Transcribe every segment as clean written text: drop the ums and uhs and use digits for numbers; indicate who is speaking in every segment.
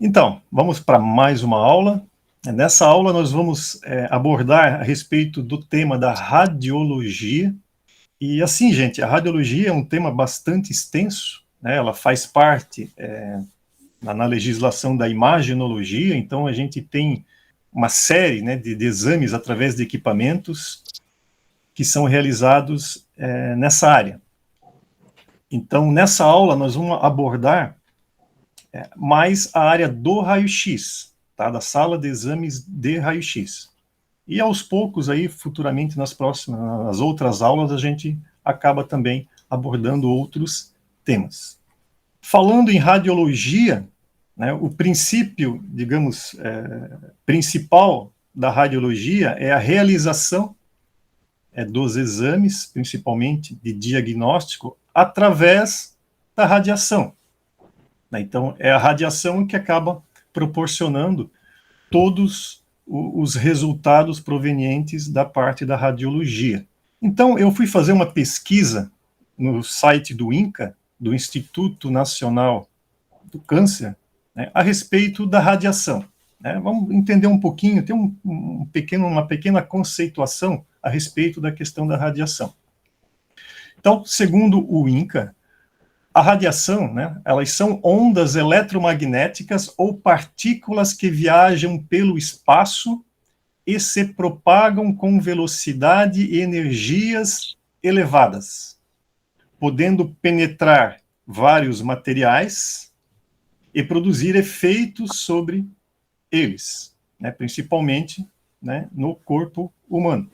Speaker 1: Então, vamos para mais uma aula. Nessa aula nós vamos abordar a respeito do tema da radiologia. E assim, gente, a radiologia é um tema bastante extenso, né? Ela faz parte na legislação da imagenologia, então a gente tem uma série, né, de exames através de equipamentos que são realizados nessa área. Então, nessa aula nós vamos abordar mais a área do raio-x, tá? Da sala de exames de raio-x. E aos poucos, aí, futuramente, nas outras aulas, a gente acaba também abordando outros temas. Falando em radiologia, né, o princípio, digamos, principal da radiologia é a realização dos exames, principalmente de diagnóstico, através da radiação. Então, é a radiação que acaba proporcionando todos os resultados provenientes da parte da radiologia. Então, eu fui fazer uma pesquisa no site do INCA, do Instituto Nacional do Câncer, né, a respeito da radiação. Né? Vamos entender um pouquinho, ter uma pequena conceituação a respeito da questão da radiação. Então, segundo o INCA, a radiação, né, elas são ondas eletromagnéticas ou partículas que viajam pelo espaço e se propagam com velocidade e energias elevadas, podendo penetrar vários materiais e produzir efeitos sobre eles, né, principalmente, né, no corpo humano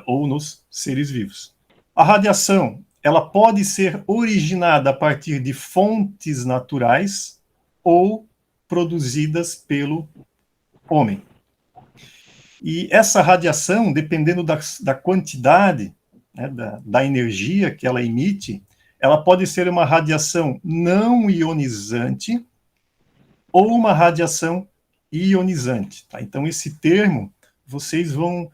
Speaker 1: ou nos seres vivos. A radiação, ela pode ser originada a partir de fontes naturais ou produzidas pelo homem. E essa radiação, dependendo da quantidade, né, da energia que ela emite, ela pode ser uma radiação não ionizante ou uma radiação ionizante. Tá? Então, esse termo, vocês vão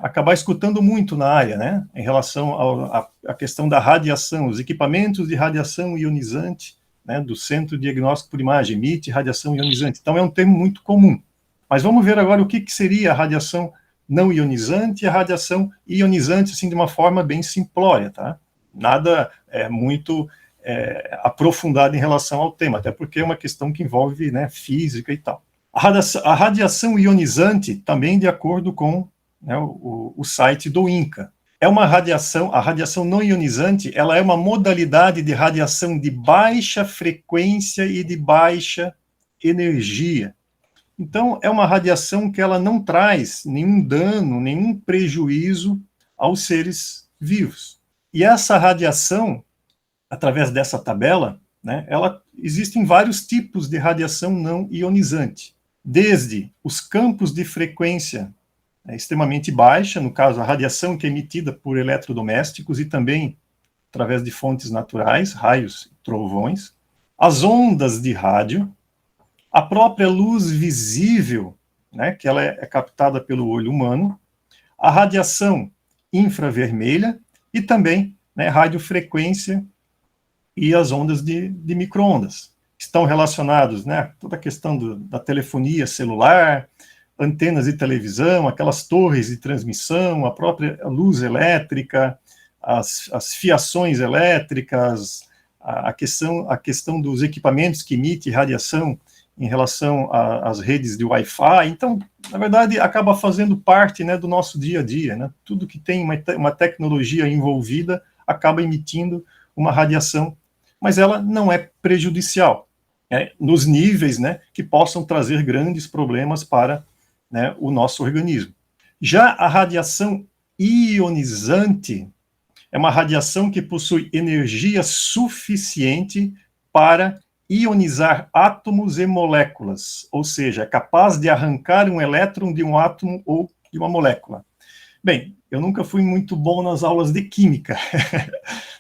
Speaker 1: acabar escutando muito na área, né, em relação à questão da radiação, os equipamentos de radiação ionizante, né, do Centro Diagnóstico por Imagem, emite radiação ionizante. Então, é um termo muito comum. Mas vamos ver agora o que seria a radiação não ionizante e a radiação ionizante, assim, de uma forma bem simplória, tá? Nada muito aprofundado em relação ao tema, até porque é uma questão que envolve, né, física e tal. A radiação ionizante, também de acordo com, né, o site do INCA, é uma radiação, a radiação não ionizante, ela é uma modalidade de radiação de baixa frequência e de baixa energia. Então, é uma radiação que ela não traz nenhum dano, nenhum prejuízo aos seres vivos. E essa radiação, através dessa tabela, né, existem vários tipos de radiação não ionizante, desde os campos de frequência extremamente baixa, no caso, a radiação que é emitida por eletrodomésticos e também através de fontes naturais, raios e trovões, as ondas de rádio, a própria luz visível, né, que ela é captada pelo olho humano, a radiação infravermelha e também, né, radiofrequência e as ondas de micro-ondas. Estão relacionados, né, toda a questão da telefonia celular, antenas de televisão, aquelas torres de transmissão, a própria luz elétrica, as fiações elétricas, a questão dos equipamentos que emitem radiação em relação às redes de Wi-Fi. Então, na verdade, acaba fazendo parte, né, do nosso dia a dia, né? Tudo que tem uma tecnologia envolvida acaba emitindo uma radiação, mas ela não é prejudicial, nos níveis, né, que possam trazer grandes problemas para, né, o nosso organismo. Já a radiação ionizante é uma radiação que possui energia suficiente para ionizar átomos e moléculas, ou seja, é capaz de arrancar um elétron de um átomo ou de uma molécula. Bem, eu nunca fui muito bom nas aulas de química,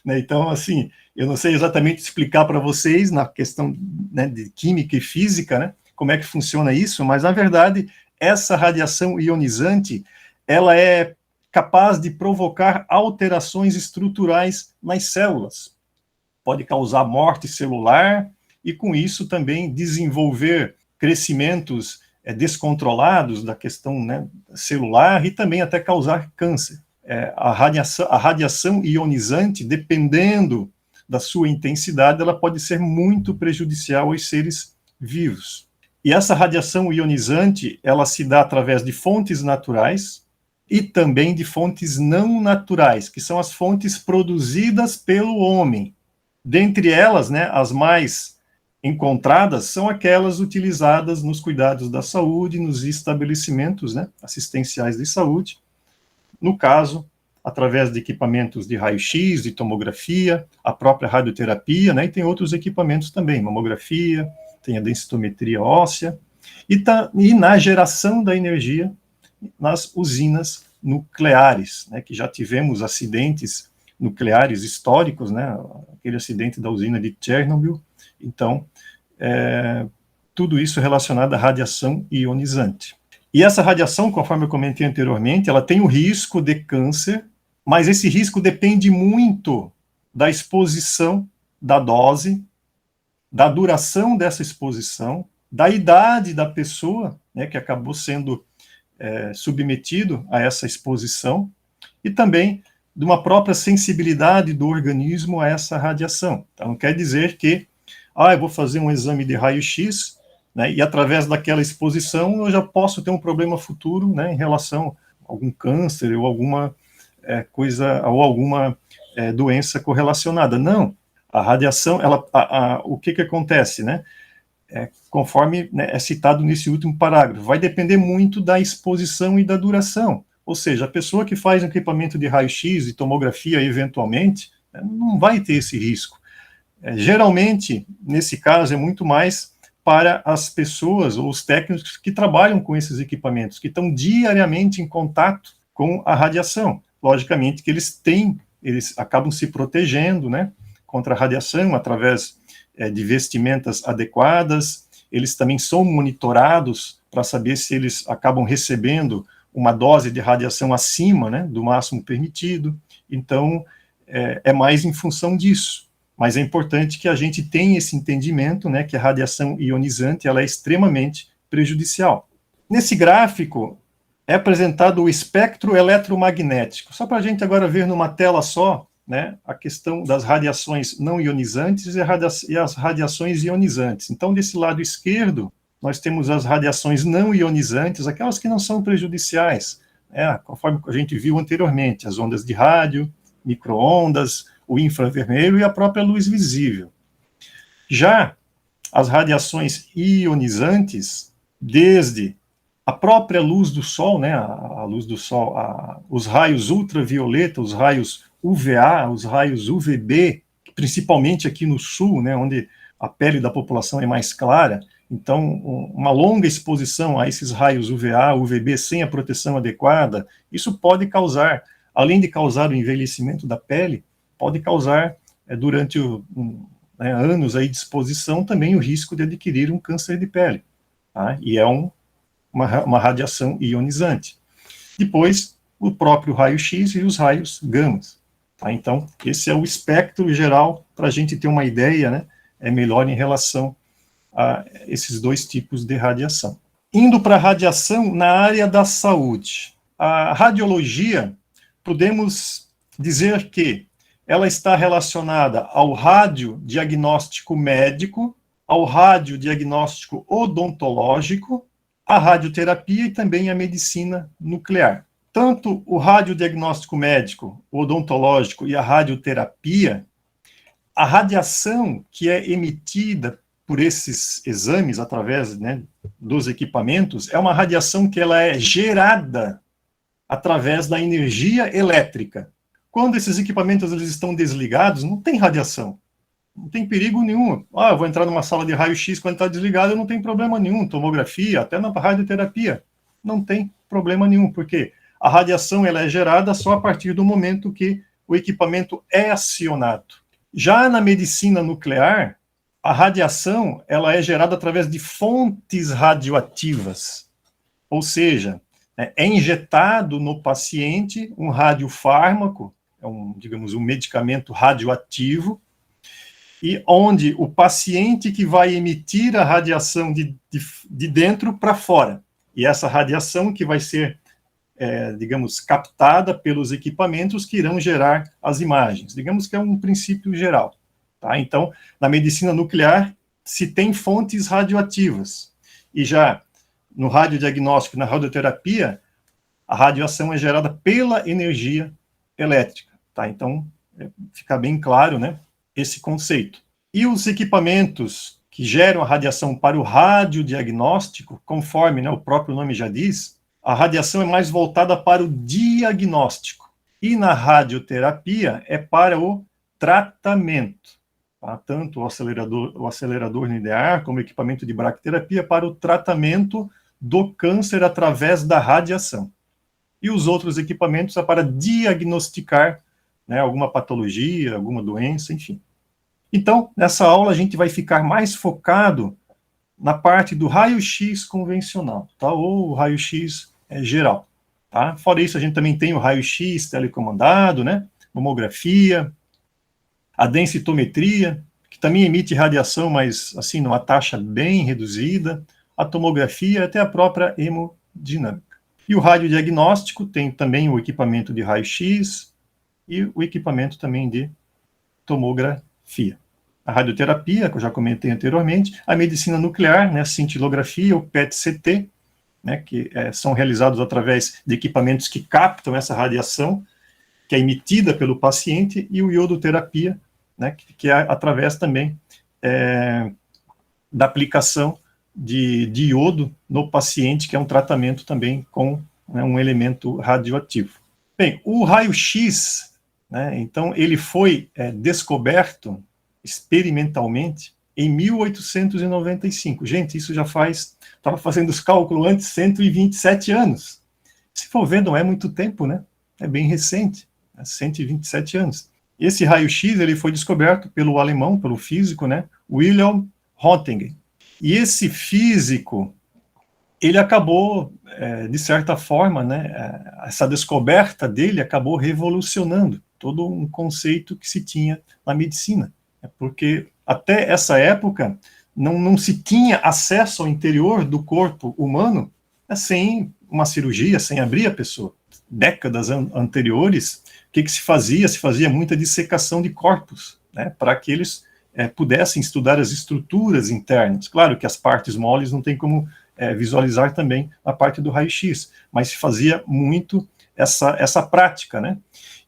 Speaker 1: né? Então, assim, eu não sei exatamente explicar para vocês na questão, né, de química e física, né, como é que funciona isso, mas, na verdade, essa radiação ionizante, ela é capaz de provocar alterações estruturais nas células. Pode causar morte celular e com isso também desenvolver crescimentos descontrolados da questão, né, celular, e também até causar câncer. A radiação ionizante, dependendo da sua intensidade, ela pode ser muito prejudicial aos seres vivos. E essa radiação ionizante, ela se dá através de fontes naturais e também de fontes não naturais, que são as fontes produzidas pelo homem. Dentre elas, né, as mais encontradas são aquelas utilizadas nos cuidados da saúde, nos estabelecimentos, né, assistenciais de saúde, no caso, através de equipamentos de raio-x, de tomografia, a própria radioterapia, né, e tem outros equipamentos também, mamografia, tem a densitometria óssea, e na geração da energia nas usinas nucleares, né, que já tivemos acidentes nucleares históricos, né, aquele acidente da usina de Chernobyl. Então, tudo isso relacionado à radiação ionizante. E essa radiação, conforme eu comentei anteriormente, ela tem o risco de câncer, mas esse risco depende muito da exposição, da dose, da duração dessa exposição, da idade da pessoa, né, que acabou sendo submetido a essa exposição, e também de uma própria sensibilidade do organismo a essa radiação. Então, não quer dizer que, eu vou fazer um exame de raio-x, né, e através daquela exposição eu já posso ter um problema futuro, né, em relação a algum câncer ou alguma coisa, ou alguma doença correlacionada. Não, a radiação, o que acontece, né? Conforme, né, é citado nesse último parágrafo, vai depender muito da exposição e da duração. Ou seja, a pessoa que faz um equipamento de raio-x e tomografia, eventualmente, não vai ter esse risco. Geralmente, nesse caso, é muito mais para as pessoas ou os técnicos que trabalham com esses equipamentos, que estão diariamente em contato com a radiação. Logicamente que eles acabam se protegendo, né, contra a radiação através de vestimentas adequadas. Eles também são monitorados para saber se eles acabam recebendo uma dose de radiação acima, né, do máximo permitido. Então, é mais em função disso. Mas é importante que a gente tenha esse entendimento, né, que a radiação ionizante ela é extremamente prejudicial. Nesse gráfico é apresentado o espectro eletromagnético. Só para a gente agora ver numa tela só, né, a questão das radiações não ionizantes e as radiações ionizantes. Então, desse lado esquerdo, nós temos as radiações não ionizantes, aquelas que não são prejudiciais, conforme a gente viu anteriormente, as ondas de rádio, micro-ondas, o infravermelho e a própria luz visível. Já as radiações ionizantes, desde a própria luz do Sol, né, a luz do Sol, os raios ultravioleta, os raios UVA, os raios UVB, principalmente aqui no sul, né, onde a pele da população é mais clara, então uma longa exposição a esses raios UVA, UVB sem a proteção adequada, isso pode causar, além de causar o envelhecimento da pele, pode causar, durante anos aí de exposição, também o risco de adquirir um câncer de pele, tá? E é uma radiação ionizante. Depois, o próprio raio-x e os raios gamas. Tá? Então, esse é o espectro geral para a gente ter uma ideia, né, melhor em relação a esses dois tipos de radiação. Indo para a radiação na área da saúde. A radiologia, podemos dizer que ela está relacionada ao radiodiagnóstico médico, ao radiodiagnóstico odontológico, à radioterapia e também à medicina nuclear. Tanto o radiodiagnóstico médico, o odontológico e a radioterapia, a radiação que é emitida por esses exames, através, né, dos equipamentos, é uma radiação que ela é gerada através da energia elétrica. Quando esses equipamentos eles estão desligados, não tem radiação. Não tem perigo nenhum. Eu vou entrar numa sala de raio-x quando está desligado, não tem problema nenhum. Tomografia, até na radioterapia, não tem problema nenhum, porque a radiação ela é gerada só a partir do momento que o equipamento é acionado. Já na medicina nuclear, a radiação ela é gerada através de fontes radioativas, ou seja, é injetado no paciente um radiofármaco, digamos, um medicamento radioativo, e onde o paciente que vai emitir a radiação de dentro para fora. E essa radiação que vai ser, digamos, captada pelos equipamentos que irão gerar as imagens. Digamos que é um princípio geral. Tá? Então, na medicina nuclear, se tem fontes radioativas. E já no radiodiagnóstico, na radioterapia, a radiação é gerada pela energia elétrica. Tá? Então, fica bem claro, né, esse conceito. E os equipamentos que geram a radiação para o radiodiagnóstico, conforme, né, o próprio nome já diz, a radiação é mais voltada para o diagnóstico. E na radioterapia é para o tratamento. Tá? Tanto o acelerador nuclear como o equipamento de braquiterapia para o tratamento do câncer através da radiação. E os outros equipamentos é para diagnosticar, né, alguma patologia, alguma doença, enfim. Então, nessa aula a gente vai ficar mais focado na parte do raio-x convencional, tá? Ou raio-x geral, tá? Fora isso, a gente também tem o raio-x telecomandado, né? Mamografia, a densitometria, que também emite radiação, mas assim, numa taxa bem reduzida, a tomografia, até a própria hemodinâmica. E o radiodiagnóstico tem também o equipamento de raio-x e o equipamento também de tomografia. A radioterapia, que eu já comentei anteriormente, a medicina nuclear, né, cintilografia, o PET-CT, né, que são realizados através de equipamentos que captam essa radiação, que é emitida pelo paciente, e o iodoterapia, né, que é através também da aplicação de iodo no paciente, que é um tratamento também com, né, um elemento radioativo. Bem, o raio-x, né, então, ele foi descoberto experimentalmente em 1895. Gente, isso já faz, estava fazendo os cálculos antes, 127 anos. Se for ver, não é muito tempo, né? É bem recente, 127 anos. Esse raio-x, ele foi descoberto pelo alemão, pelo físico, né? Wilhelm Röntgen. E esse físico, ele acabou, de certa forma, né, essa descoberta dele acabou revolucionando todo um conceito que se tinha na medicina. Porque até essa época não se tinha acesso ao interior do corpo humano, sem uma cirurgia, sem abrir a pessoa. Décadas anteriores, o que se fazia? Se fazia muita dissecação de corpos, né, para que eles pudessem estudar as estruturas internas. Claro que as partes moles não tem como visualizar também a parte do raio-x, mas se fazia muito essa prática, né?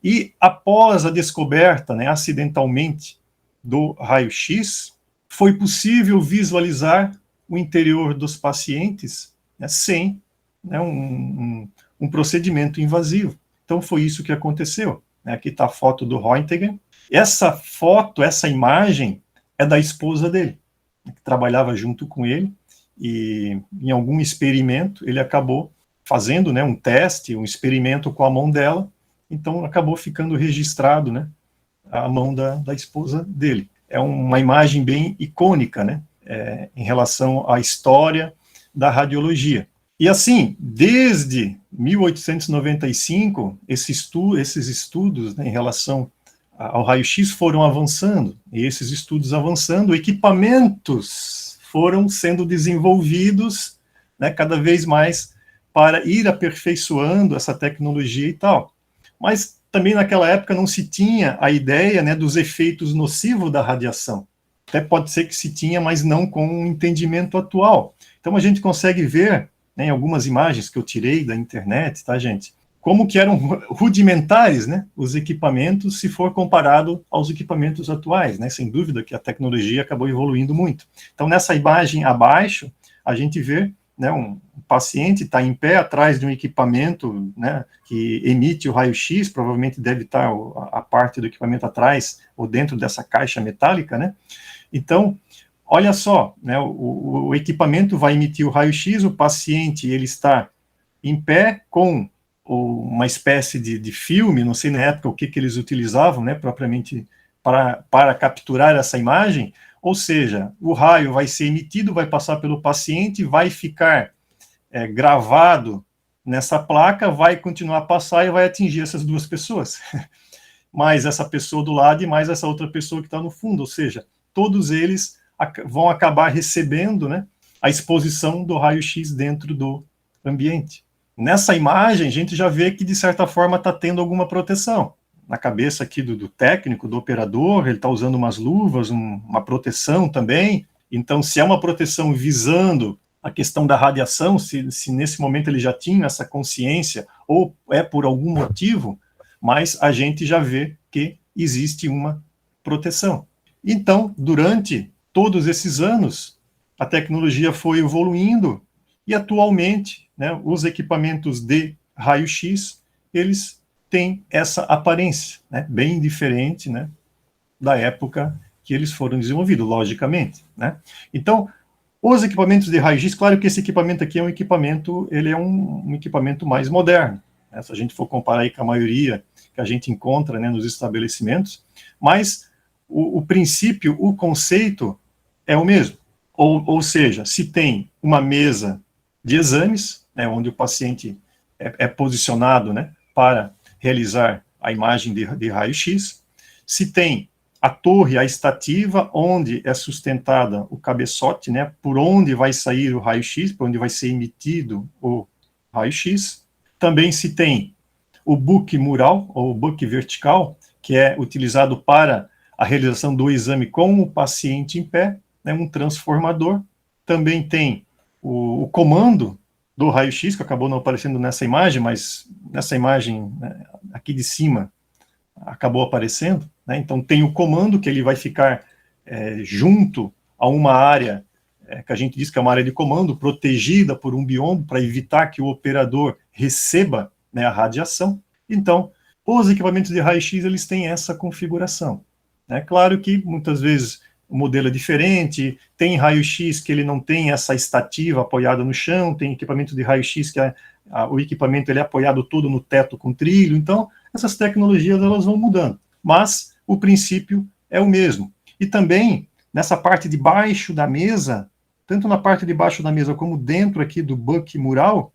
Speaker 1: E após a descoberta, né, acidentalmente, do raio-x, foi possível visualizar o interior dos pacientes, né, sem, né, um procedimento invasivo. Então foi isso que aconteceu. Né? Aqui está a foto do Röntgen. Essa foto, essa imagem, é da esposa dele, que trabalhava junto com ele, e em algum experimento ele acabou fazendo, né, um teste, um experimento com a mão dela, então acabou ficando registrado, né, a mão da esposa dele. É uma imagem bem icônica, né, em relação à história da radiologia. E assim, desde 1895, esses estudos, né, em relação ao raio-x foram avançando, e esses estudos avançando, equipamentos foram sendo desenvolvidos, né, cada vez mais para ir aperfeiçoando essa tecnologia e tal. Mas também naquela época não se tinha a ideia, né, dos efeitos nocivos da radiação. Até pode ser que se tinha, mas não com o entendimento atual. Então a gente consegue ver, né, em algumas imagens que eu tirei da internet, tá, gente, como que eram rudimentares, né, os equipamentos, se for comparado aos equipamentos atuais, né, sem dúvida que a tecnologia acabou evoluindo muito. Então nessa imagem abaixo, a gente vê, né, um paciente está em pé atrás de um equipamento, né, que emite o raio-x, provavelmente deve estar a parte do equipamento atrás, ou dentro dessa caixa metálica, né, então, olha só, né, o equipamento vai emitir o raio-x, o paciente, ele está em pé com uma espécie de filme, não sei na época o que eles utilizavam, né, propriamente para capturar essa imagem, ou seja, o raio vai ser emitido, vai passar pelo paciente, vai ficar gravado nessa placa, vai continuar a passar e vai atingir essas duas pessoas. Mais essa pessoa do lado e mais essa outra pessoa que está no fundo, ou seja, todos eles vão acabar recebendo, né, a exposição do raio-x dentro do ambiente. Nessa imagem, a gente já vê que, de certa forma, está tendo alguma proteção. Na cabeça aqui do técnico, do operador, ele está usando umas luvas, uma proteção também. Então, se é uma proteção visando a questão da radiação, se nesse momento ele já tinha essa consciência, ou é por algum motivo, mas a gente já vê que existe uma proteção. Então, durante todos esses anos, a tecnologia foi evoluindo e, atualmente, né, os equipamentos de raio-x, eles têm essa aparência, né, bem diferente, né, da época que eles foram desenvolvidos, logicamente, né. Então, os equipamentos de raio-x, claro que esse equipamento aqui é um equipamento, ele é um equipamento mais moderno, né, se a gente for comparar aí com a maioria que a gente encontra, né, nos estabelecimentos, mas o princípio, o conceito é o mesmo. Ou seja, se tem uma mesa de exames, né, onde o paciente é posicionado, né, para realizar a imagem de raio-x, se tem a torre, a estativa, onde é sustentada o cabeçote, né, por onde vai sair o raio-x, por onde vai ser emitido o raio-x. Também se tem o book mural, ou book vertical, que é utilizado para a realização do exame com o paciente em pé, né, um transformador. Também tem o comando do raio-x, que acabou não aparecendo nessa imagem, mas nessa imagem, né, aqui de cima, acabou aparecendo, né? Então tem o comando, que ele vai ficar junto a uma área que a gente diz que é uma área de comando, protegida por um biombo, para evitar que o operador receba, né, a radiação. Então, os equipamentos de raio-x, eles têm essa configuração. É claro que, muitas vezes, o modelo é diferente, tem raio-x que ele não tem essa estativa apoiada no chão, tem equipamento de raio-x que o equipamento ele é apoiado todo no teto com trilho, então essas tecnologias elas vão mudando, mas o princípio é o mesmo. E também, nessa parte de baixo da mesa, tanto na parte de baixo da mesa como dentro aqui do book mural,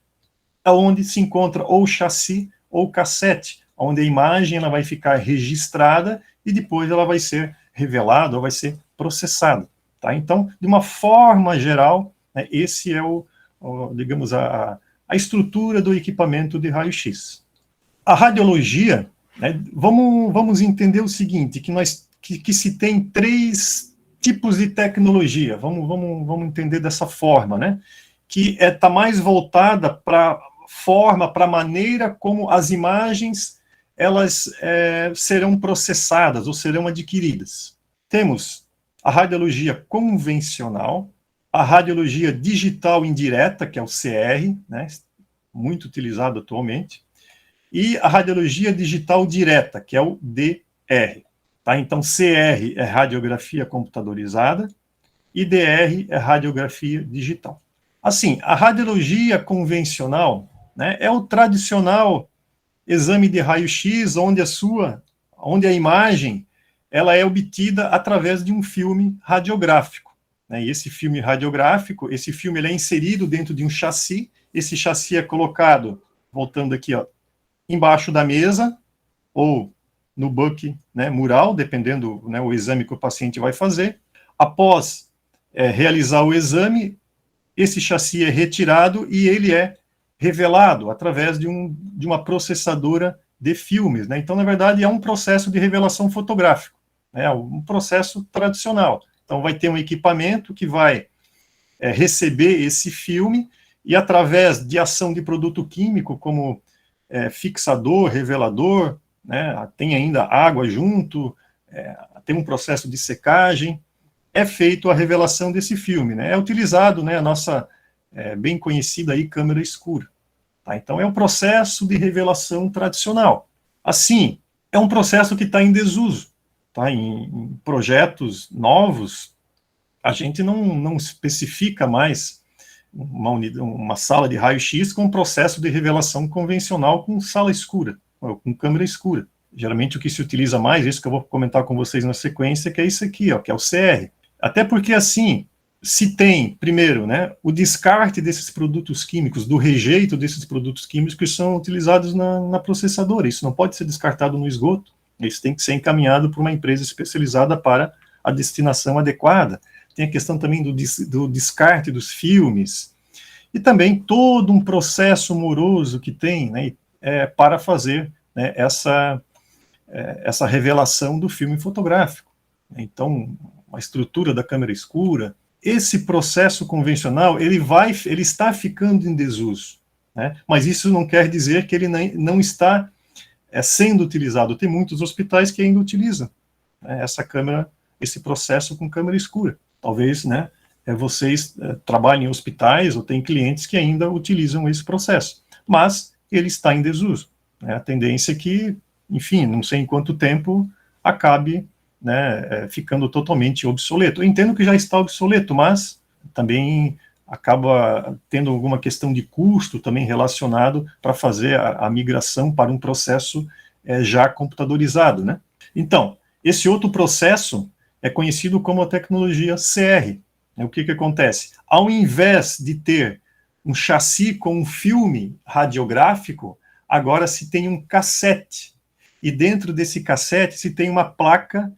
Speaker 1: é onde se encontra ou chassi ou cassete, onde a imagem ela vai ficar registrada e depois ela vai ser revelada ou vai ser processada. Tá? Então, de uma forma geral, né, esse é digamos, a estrutura do equipamento de raio-x. A radiologia, né, vamos entender o seguinte, que se tem 3 tipos de tecnologia, vamos entender dessa forma, né, que está mais voltada para forma, para a maneira como as imagens elas serão processadas ou serão adquiridas. Temos a radiologia convencional, a radiologia digital indireta, que é o CR, né, muito utilizado atualmente, e a radiologia digital direta, que é o DR. Tá? Então, CR é radiografia computadorizada e DR é radiografia digital. Assim, a radiologia convencional, né, é o tradicional exame de raio-x onde a imagem ela é obtida através de um filme radiográfico. Né? E esse filme radiográfico, ele é inserido dentro de um chassi, esse chassi é colocado, voltando aqui, ó, embaixo da mesa, ou no book, né, mural, dependendo, né, o exame que o paciente vai fazer. Após realizar o exame, esse chassi é retirado e ele é revelado através de uma processadora de filmes. Né? Então, na verdade, é um processo de revelação fotográfico, né? Um processo tradicional. Então, vai ter um equipamento que vai receber esse filme e, através de ação de produto químico, como fixador, revelador, né? Tem ainda água junto, tem um processo de secagem, é feito a revelação desse filme, né? É utilizado, né, a nossa bem conhecida aí câmera escura. Tá? Então, é um processo de revelação tradicional. Assim, é um processo que está em desuso. Tá? Em projetos novos, a gente não especifica mais uma sala de raio-x com um processo de revelação convencional com sala escura, ou com câmera escura. Geralmente, o que se utiliza mais, isso que eu vou comentar com vocês na sequência, que é isso aqui, ó, que é o CR. Até porque, assim, se tem, primeiro, né, o descarte desses produtos químicos, do rejeito desses produtos químicos que são utilizados na processadora. Isso não pode ser descartado no esgoto, isso tem que ser encaminhado para uma empresa especializada para a destinação adequada. Tem a questão também do descarte dos filmes, e também todo um processo moroso que tem, né, para fazer, né, essa revelação do filme fotográfico. Então, a estrutura da câmera escura, esse processo convencional, ele está ficando em desuso, né? Mas isso não quer dizer que ele não está sendo utilizado. Tem muitos hospitais que ainda utilizam, né, essa câmera, esse processo com câmera escura. Talvez, né, vocês trabalhem em hospitais ou tem clientes que ainda utilizam esse processo, mas ele está em desuso, né? A tendência é que, enfim, não sei em quanto tempo acabe, né, ficando totalmente obsoleto. Eu entendo que já está obsoleto, mas também acaba tendo alguma questão de custo também relacionado para fazer a migração para um processo já computadorizado, né? Então, esse outro processo é conhecido como a tecnologia CR. O que acontece? Ao invés de ter um chassi com um filme radiográfico, agora se tem um cassete. E dentro desse cassete se tem uma placa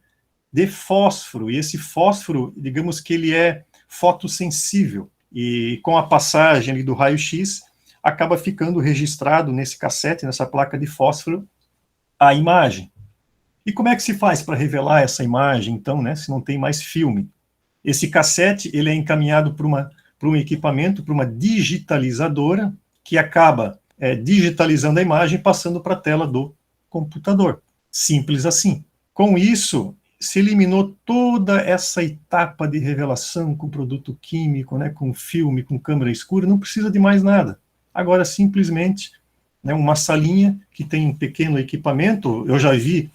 Speaker 1: de fósforo, e esse fósforo, digamos que ele é fotossensível, e com a passagem ali do raio-x, acaba ficando registrado nesse cassete, nessa placa de fósforo, a imagem. E como é que se faz para revelar essa imagem, então, né, se não tem mais filme? Esse cassete, ele é encaminhado para um equipamento, para uma digitalizadora, que acaba digitalizando a imagem e passando para a tela do computador. Simples assim. Com isso, se eliminou toda essa etapa de revelação com produto químico, né, com filme, com câmera escura, não precisa de mais nada. Agora, simplesmente, né, uma salinha que tem um pequeno equipamento, eu já vi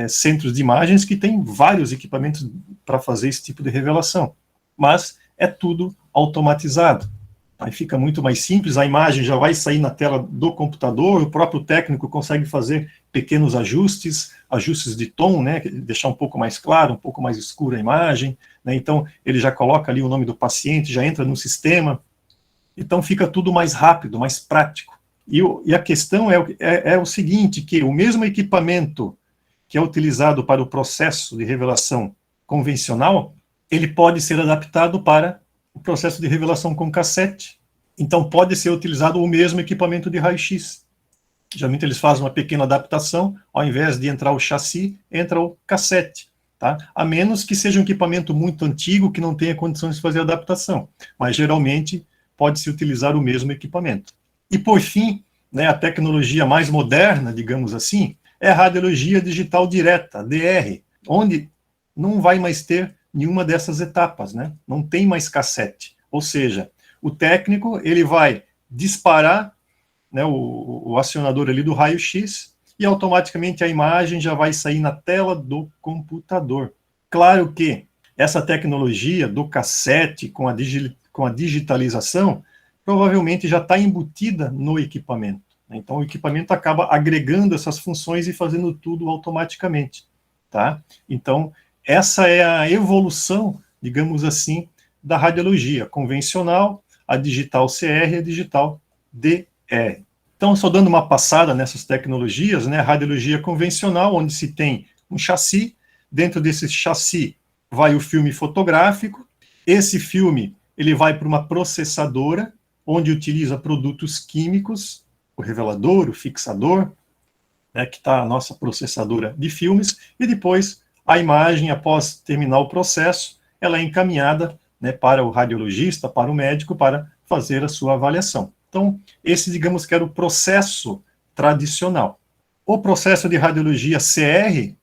Speaker 1: centros de imagens que tem vários equipamentos para fazer esse tipo de revelação, mas é tudo automatizado. Aí fica muito mais simples, a imagem já vai sair na tela do computador, o próprio técnico consegue fazer pequenos ajustes de tom, né, deixar um pouco mais claro, um pouco mais escura a imagem, né, então ele já coloca ali o nome do paciente, já entra no sistema, então fica tudo mais rápido, mais prático. E a questão é o seguinte, que o mesmo equipamento que é utilizado para o processo de revelação convencional, ele pode ser adaptado para o processo de revelação com cassete. Então, pode ser utilizado o mesmo equipamento de raio-x. Geralmente, eles fazem uma pequena adaptação, ao invés de entrar o chassi, entra o cassete. Tá? A menos que seja um equipamento muito antigo, que não tenha condições de fazer adaptação. Mas, geralmente, pode-se utilizar o mesmo equipamento. E, por fim, né, a tecnologia mais moderna, digamos assim, é a radiologia digital direta, DR, onde não vai mais ter nenhuma dessas etapas, né? Não tem mais cassete. Ou seja, o técnico, ele vai disparar, né, o acionador ali do raio-x e automaticamente a imagem já vai sair na tela do computador. Claro que essa tecnologia do cassete com a digitalização provavelmente já está embutida no equipamento. Então, o equipamento acaba agregando essas funções e fazendo tudo automaticamente, tá? Então, essa é a evolução, digamos assim, da radiologia convencional, a digital CR e a digital DR. Então, só dando uma passada nessas tecnologias, né? A radiologia convencional, onde se tem um chassi, dentro desse chassi vai o filme fotográfico, esse filme ele vai para uma processadora, onde utiliza produtos químicos, o revelador, o fixador, né, que está a nossa processadora de filmes, e depois a imagem, após terminar o processo, ela é encaminhada, né, para o radiologista, para o médico, para fazer a sua avaliação. Então, esse, digamos que era o processo tradicional. O processo de radiologia CR,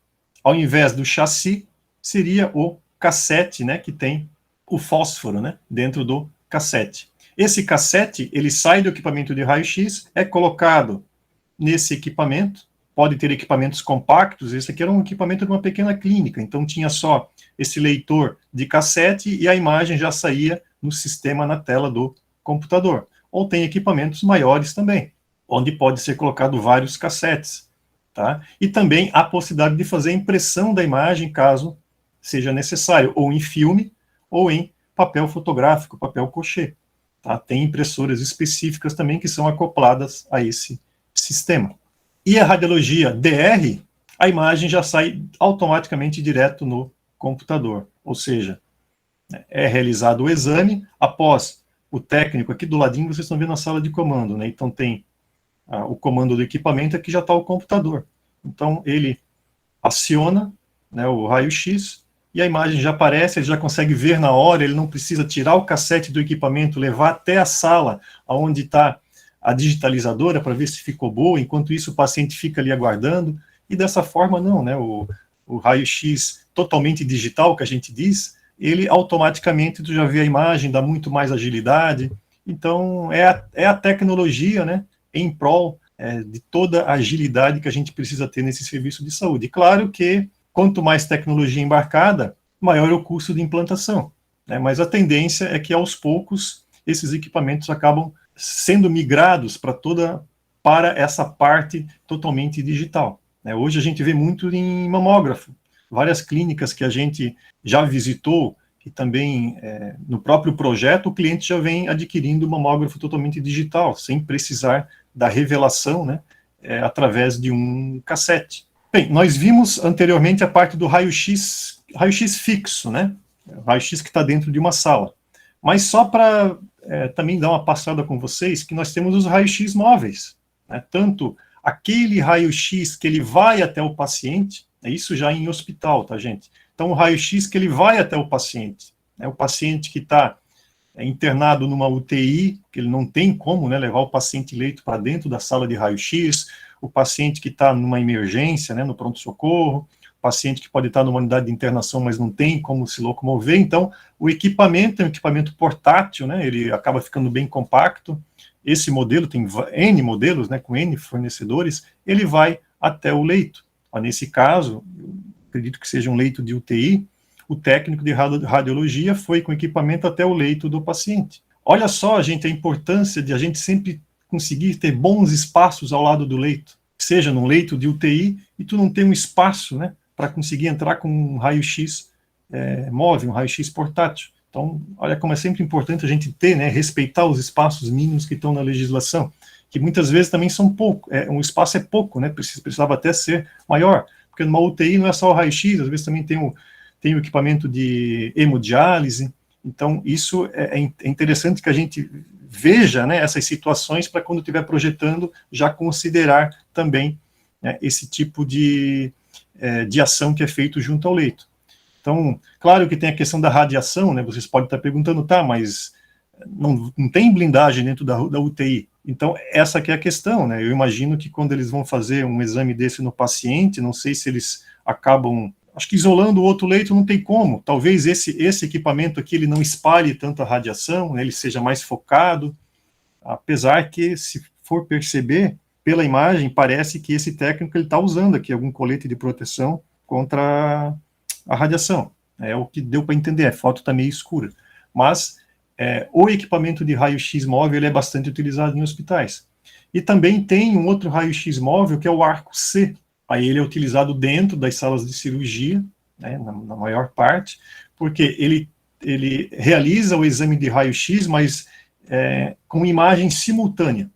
Speaker 1: ao invés do chassi, seria o cassete, né, que tem o fósforo, né, dentro do cassete. Esse cassete, ele sai do equipamento de raio-x, é colocado nesse equipamento, pode ter equipamentos compactos, esse aqui era um equipamento de uma pequena clínica, então tinha só esse leitor de cassete e a imagem já saía no sistema, na tela do computador. Ou tem equipamentos maiores também, onde pode ser colocado vários cassetes, tá? E também a possibilidade de fazer a impressão da imagem, caso seja necessário, ou em filme, ou em papel fotográfico, papel cochê. Tá? Tem impressoras específicas também que são acopladas a esse sistema. E a radiologia DR, a imagem já sai automaticamente direto no computador. Ou seja, é realizado o exame, após o técnico, aqui do ladinho vocês estão vendo a sala de comando, né? Então tem o comando do equipamento, aqui já está o computador. Então ele aciona, né, o raio-x, e a imagem já aparece, ele já consegue ver na hora, ele não precisa tirar o cassete do equipamento, levar até a sala onde está a digitalizadora para ver se ficou boa, enquanto isso o paciente fica ali aguardando, e dessa forma não, né, o raio-x totalmente digital, que a gente diz, ele automaticamente tu já vê a imagem, dá muito mais agilidade. Então é a tecnologia, né, em prol de toda a agilidade que a gente precisa ter nesse serviço de saúde. E claro que quanto mais tecnologia embarcada, maior é o custo de implantação, né, mas a tendência é que aos poucos esses equipamentos acabam sendo migrados para essa parte totalmente digital. Hoje a gente vê muito em mamógrafo, várias clínicas que a gente já visitou, e também no próprio projeto o cliente já vem adquirindo mamógrafo totalmente digital, sem precisar da revelação, né, através de um cassete. Bem, nós vimos anteriormente a parte do raio-x fixo, né, raio-x que está dentro de uma sala. Mas só para também dar uma passada com vocês, que nós temos os raios-x móveis, né, tanto aquele raio-x que ele vai até o paciente, isso já em hospital, tá, gente? Então, o raio-x que ele vai até o paciente, né, o paciente que está internado numa UTI, que ele não tem como, né, levar o paciente leito para dentro da sala de raio-x, o paciente que está numa emergência, né, no pronto-socorro, o paciente que pode estar numa unidade de internação, mas não tem como se locomover. Então, o equipamento é um equipamento portátil, né, ele acaba ficando bem compacto. Esse modelo, tem N modelos, né, com N fornecedores, ele vai até o leito. Nesse caso, acredito que seja um leito de UTI, o técnico de radiologia foi com equipamento até o leito do paciente. Olha só, gente, a importância de a gente sempre conseguir ter bons espaços ao lado do leito, seja num leito de UTI, e tu não tem um espaço, né, para conseguir entrar com um raio-x móvel, um raio-x portátil. Então, olha como é sempre importante a gente ter, né, respeitar os espaços mínimos que estão na legislação, que muitas vezes também são pouco, um espaço é pouco, né, precisava até ser maior, porque numa UTI não é só o raio-x, às vezes também tem o equipamento de hemodiálise. Então isso é interessante que a gente veja, né, essas situações para quando estiver projetando, já considerar também, né, esse tipo de ação que é feito junto ao leito. Então, claro que tem a questão da radiação, né, vocês podem estar perguntando, tá, mas não tem blindagem dentro da UTI. Então, essa que é a questão, né? Eu imagino que quando eles vão fazer um exame desse no paciente, não sei se eles acabam, acho que isolando o outro leito não tem como. Talvez esse equipamento aqui ele não espalhe tanto a radiação, né, ele seja mais focado, apesar que, se for perceber, pela imagem, parece que esse técnico está usando aqui algum colete de proteção contra a radiação. É o que deu para entender, a foto está meio escura. Mas o equipamento de raio-x móvel ele é bastante utilizado em hospitais. E também tem um outro raio-x móvel, que é o arco-C. Aí ele é utilizado dentro das salas de cirurgia, né, na maior parte, porque ele realiza o exame de raio-x, mas com imagem simultânea.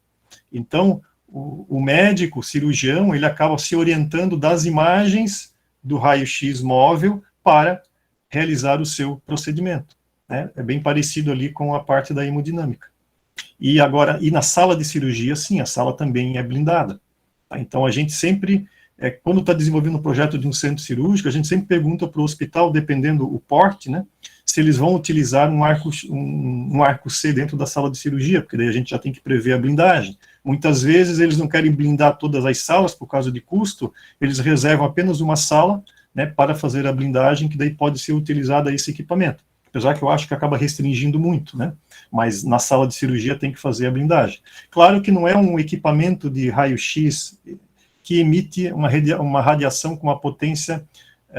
Speaker 1: Então, o médico, o cirurgião, ele acaba se orientando das imagens do raio-x móvel para realizar o seu procedimento. Né? É bem parecido ali com a parte da hemodinâmica. E agora, na sala de cirurgia, sim, a sala também é blindada. Tá? Então, a gente sempre, quando está desenvolvendo um projeto de um centro cirúrgico, a gente sempre pergunta para o hospital, dependendo o porte, né, se eles vão utilizar um arco C dentro da sala de cirurgia, porque daí a gente já tem que prever a blindagem. Muitas vezes eles não querem blindar todas as salas por causa de custo, eles reservam apenas uma sala, né, para fazer a blindagem, que daí pode ser utilizada esse equipamento. Apesar que eu acho que acaba restringindo muito, né? Mas na sala de cirurgia tem que fazer a blindagem. Claro que não é um equipamento de raio-x que emite uma radiação com uma potência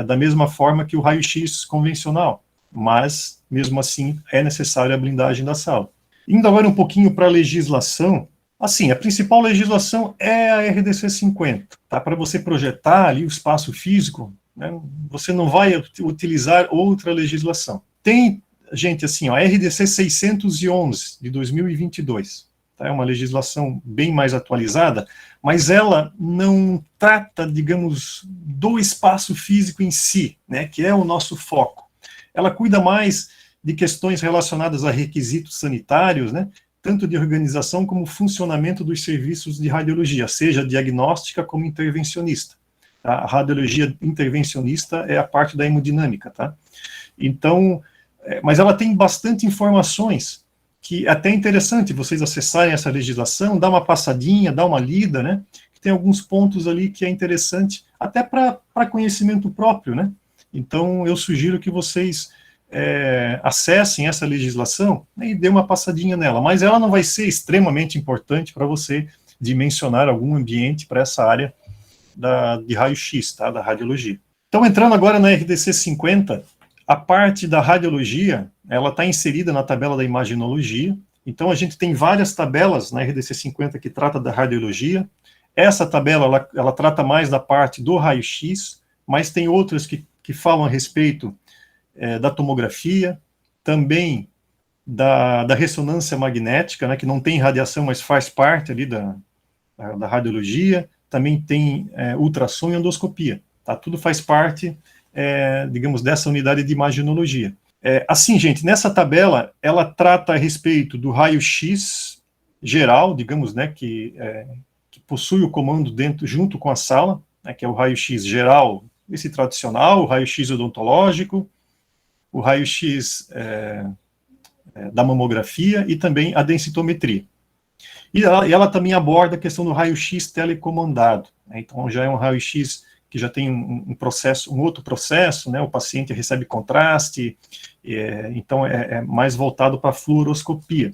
Speaker 1: da mesma forma que o raio-x convencional, mas, mesmo assim, é necessária a blindagem da sala. Indo agora um pouquinho para a legislação, assim, a principal legislação é a RDC 50, tá? Para você projetar ali o espaço físico, né, você não vai utilizar outra legislação. Tem, gente, assim, a RDC 611, de 2022, tá? É uma legislação bem mais atualizada, mas ela não trata, digamos, do espaço físico em si, né, que é o nosso foco. Ela cuida mais de questões relacionadas a requisitos sanitários, né, tanto de organização como funcionamento dos serviços de radiologia, seja diagnóstica como intervencionista. Tá? A radiologia intervencionista é a parte da hemodinâmica, tá? Então, mas ela tem bastante informações que é até interessante vocês acessarem essa legislação, dar uma passadinha, dar uma lida, né? Tem alguns pontos ali que é interessante, até para conhecimento próprio, né? Então, eu sugiro que vocês acessem essa legislação, né, e dê uma passadinha nela, mas ela não vai ser extremamente importante para você dimensionar algum ambiente para essa área de raio-x, tá? Da radiologia. Então, entrando agora na RDC 50, a parte da radiologia, ela está inserida na tabela da imaginologia. Então, a gente tem várias tabelas na RDC 50 que trata da radiologia. Essa tabela, ela trata mais da parte do raio-x, mas tem outras que falam a respeito da tomografia, também da ressonância magnética, né, que não tem radiação, mas faz parte ali da radiologia. Também tem ultrassom e endoscopia. Tá? Tudo faz parte, digamos, dessa unidade de imaginologia. Assim, gente, nessa tabela, ela trata a respeito do raio-x geral, digamos, né, que possui o comando dentro, junto com a sala, né, que é o raio-x geral, esse tradicional, o raio-x odontológico, o raio-x da mamografia e também a densitometria. E ela também aborda a questão do raio-x telecomandado, né? Então já é um raio-x que já tem um processo, um outro processo, né? O paciente recebe contraste, então é mais voltado para a fluoroscopia.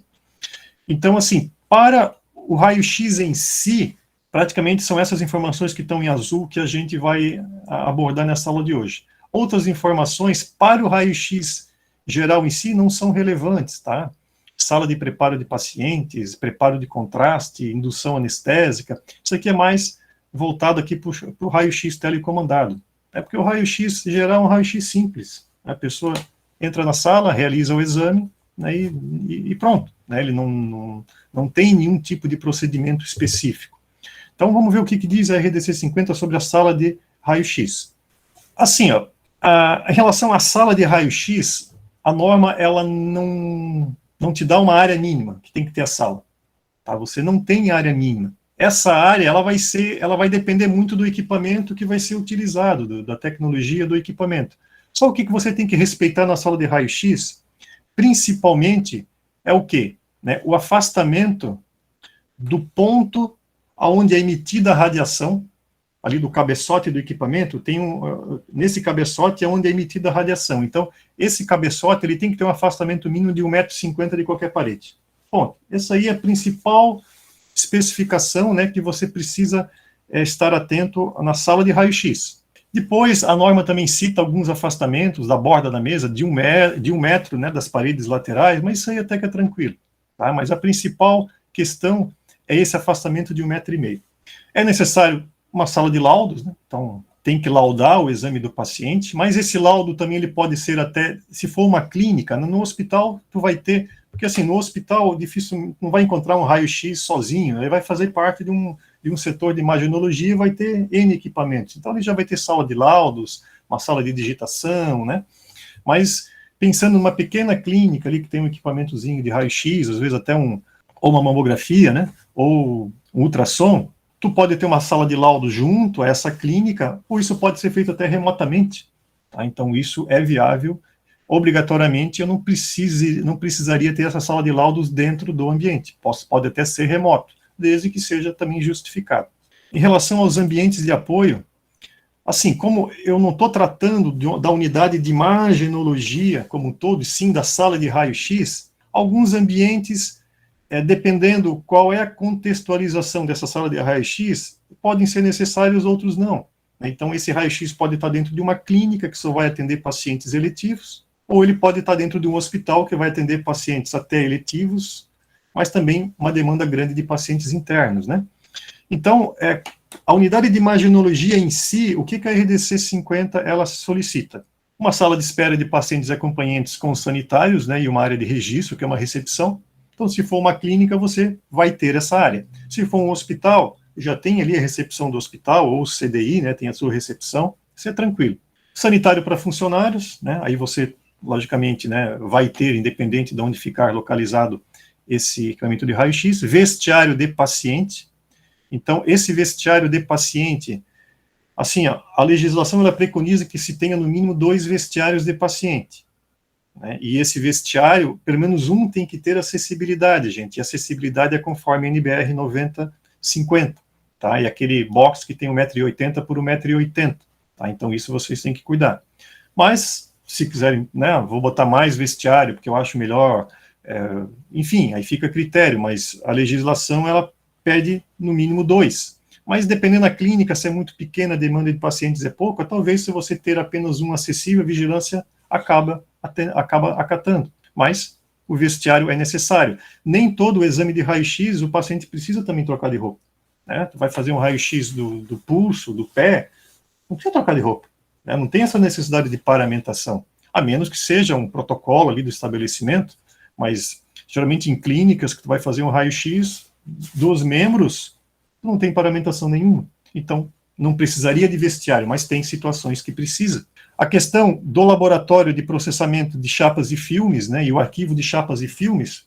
Speaker 1: Então, assim, para o raio-x em si, praticamente são essas informações que estão em azul que a gente vai abordar nessa aula de hoje. Outras informações para o raio-x geral em si não são relevantes, tá? Sala de preparo de pacientes, preparo de contraste, indução anestésica, isso aqui é mais voltado aqui para o raio-x telecomandado. É porque o raio-x geral é um raio-x simples. A pessoa entra na sala, realiza o exame, né, e pronto. Né, ele não tem nenhum tipo de procedimento específico. Então vamos ver o que diz a RDC 50 sobre a sala de raio-x. Assim, ó, em relação à sala de raio-x, a norma ela não te dá uma área mínima que tem que ter a sala. Tá? Você não tem área mínima. Essa área ela vai depender muito do equipamento que vai ser utilizado, da tecnologia do equipamento. Só o que você tem que respeitar na sala de raio-x, principalmente, é o quê? Né? O afastamento do ponto aonde é emitida a radiação, ali do cabeçote do equipamento, nesse cabeçote é onde é emitida a radiação. Então, esse cabeçote ele tem que ter um afastamento mínimo de 1,50 m de qualquer parede. Bom, essa aí é a principal especificação, né, que você precisa estar atento na sala de raio-x. Depois, a norma também cita alguns afastamentos da borda da mesa, de um metro, né, das paredes laterais, mas isso aí até que é tranquilo. Tá? Mas a principal questão é esse afastamento de 1,5 m. É necessário uma sala de laudos, né? Então tem que laudar o exame do paciente, mas esse laudo também ele pode ser até, se for uma clínica, no hospital tu vai ter, porque assim, no hospital difícil, não vai encontrar um raio-x sozinho, ele vai fazer parte de um setor de imaginologia e vai ter N equipamentos, então ele já vai ter sala de laudos, uma sala de digitação, né? Mas pensando numa pequena clínica ali que tem um equipamentozinho de raio-x, às vezes até ou uma mamografia, né? Ou um ultrassom, tu pode ter uma sala de laudo junto a essa clínica, ou isso pode ser feito até remotamente. Tá? Então, isso é viável. Obrigatoriamente, eu não precisaria ter essa sala de laudos dentro do ambiente. Pode até ser remoto, desde que seja também justificado. Em relação aos ambientes de apoio, assim, como eu não estou tratando da unidade de imagenologia como um todo, e sim da sala de raio-x, alguns ambientes dependendo qual é a contextualização dessa sala de raio-x, podem ser necessários, outros não. Então, esse raio-x pode estar dentro de uma clínica que só vai atender pacientes eletivos, ou ele pode estar dentro de um hospital que vai atender pacientes até eletivos, mas também uma demanda grande de pacientes internos, né? Então, a unidade de imagenologia em si, o que a RDC 50 ela solicita? Uma sala de espera de pacientes acompanhantes com sanitários, né, e uma área de registro, que é uma recepção, Então, se for uma clínica, você vai ter essa área. Se for um hospital, já tem ali a recepção do hospital, ou o CDI, né, tem a sua recepção, isso é tranquilo. Sanitário para funcionários, né, aí você, logicamente, né, vai ter, independente de onde ficar localizado esse equipamento de raio-x. Vestiário de paciente. Então, esse vestiário de paciente, assim, ó, a legislação ela preconiza que se tenha no mínimo 2 vestiários de paciente, né? E esse vestiário, pelo menos um, tem que ter acessibilidade, gente. E acessibilidade é conforme a NBR 9050, tá? E aquele box que tem 1,80 m por 1,80 m, tá? Então isso vocês têm que cuidar. Mas, se quiserem, né, vou botar mais vestiário, porque eu acho melhor, enfim, aí fica a critério, mas a legislação, ela pede no mínimo 2. Mas dependendo da clínica, se é muito pequena, a demanda de pacientes é pouca, talvez se você ter apenas um acessível, a vigilância acaba acatando. Mas o vestiário é necessário. Nem todo o exame de raio-x o paciente precisa também trocar de roupa, né? Tu vai fazer um raio-x do pulso, do pé, não precisa trocar de roupa, né? Não tem essa necessidade de paramentação, a menos que seja um protocolo ali do estabelecimento, mas geralmente em clínicas que tu vai fazer um raio-x dos membros, não tem paramentação nenhuma. Então, não precisaria de vestiário, mas tem situações que precisa. A questão do laboratório de processamento de chapas e filmes, né, e o arquivo de chapas e filmes,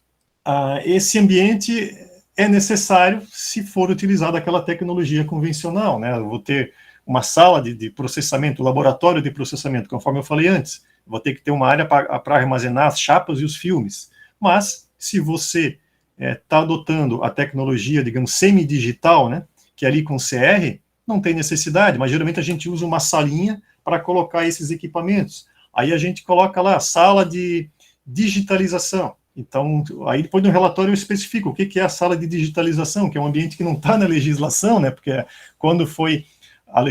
Speaker 1: esse ambiente é necessário se for utilizada aquela tecnologia convencional, né? Eu vou ter uma sala de processamento, laboratório de processamento, conforme eu falei antes, vou ter que ter uma área para armazenar as chapas e os filmes. Mas, se você está adotando a tecnologia, digamos, semi-digital, né, que é ali com CR, não tem necessidade, mas geralmente a gente usa uma salinha para colocar esses equipamentos. Aí a gente coloca lá, sala de digitalização. Então, aí depois no relatório eu especifico o que é a sala de digitalização, que é um ambiente que não está na legislação, né, porque quando foi a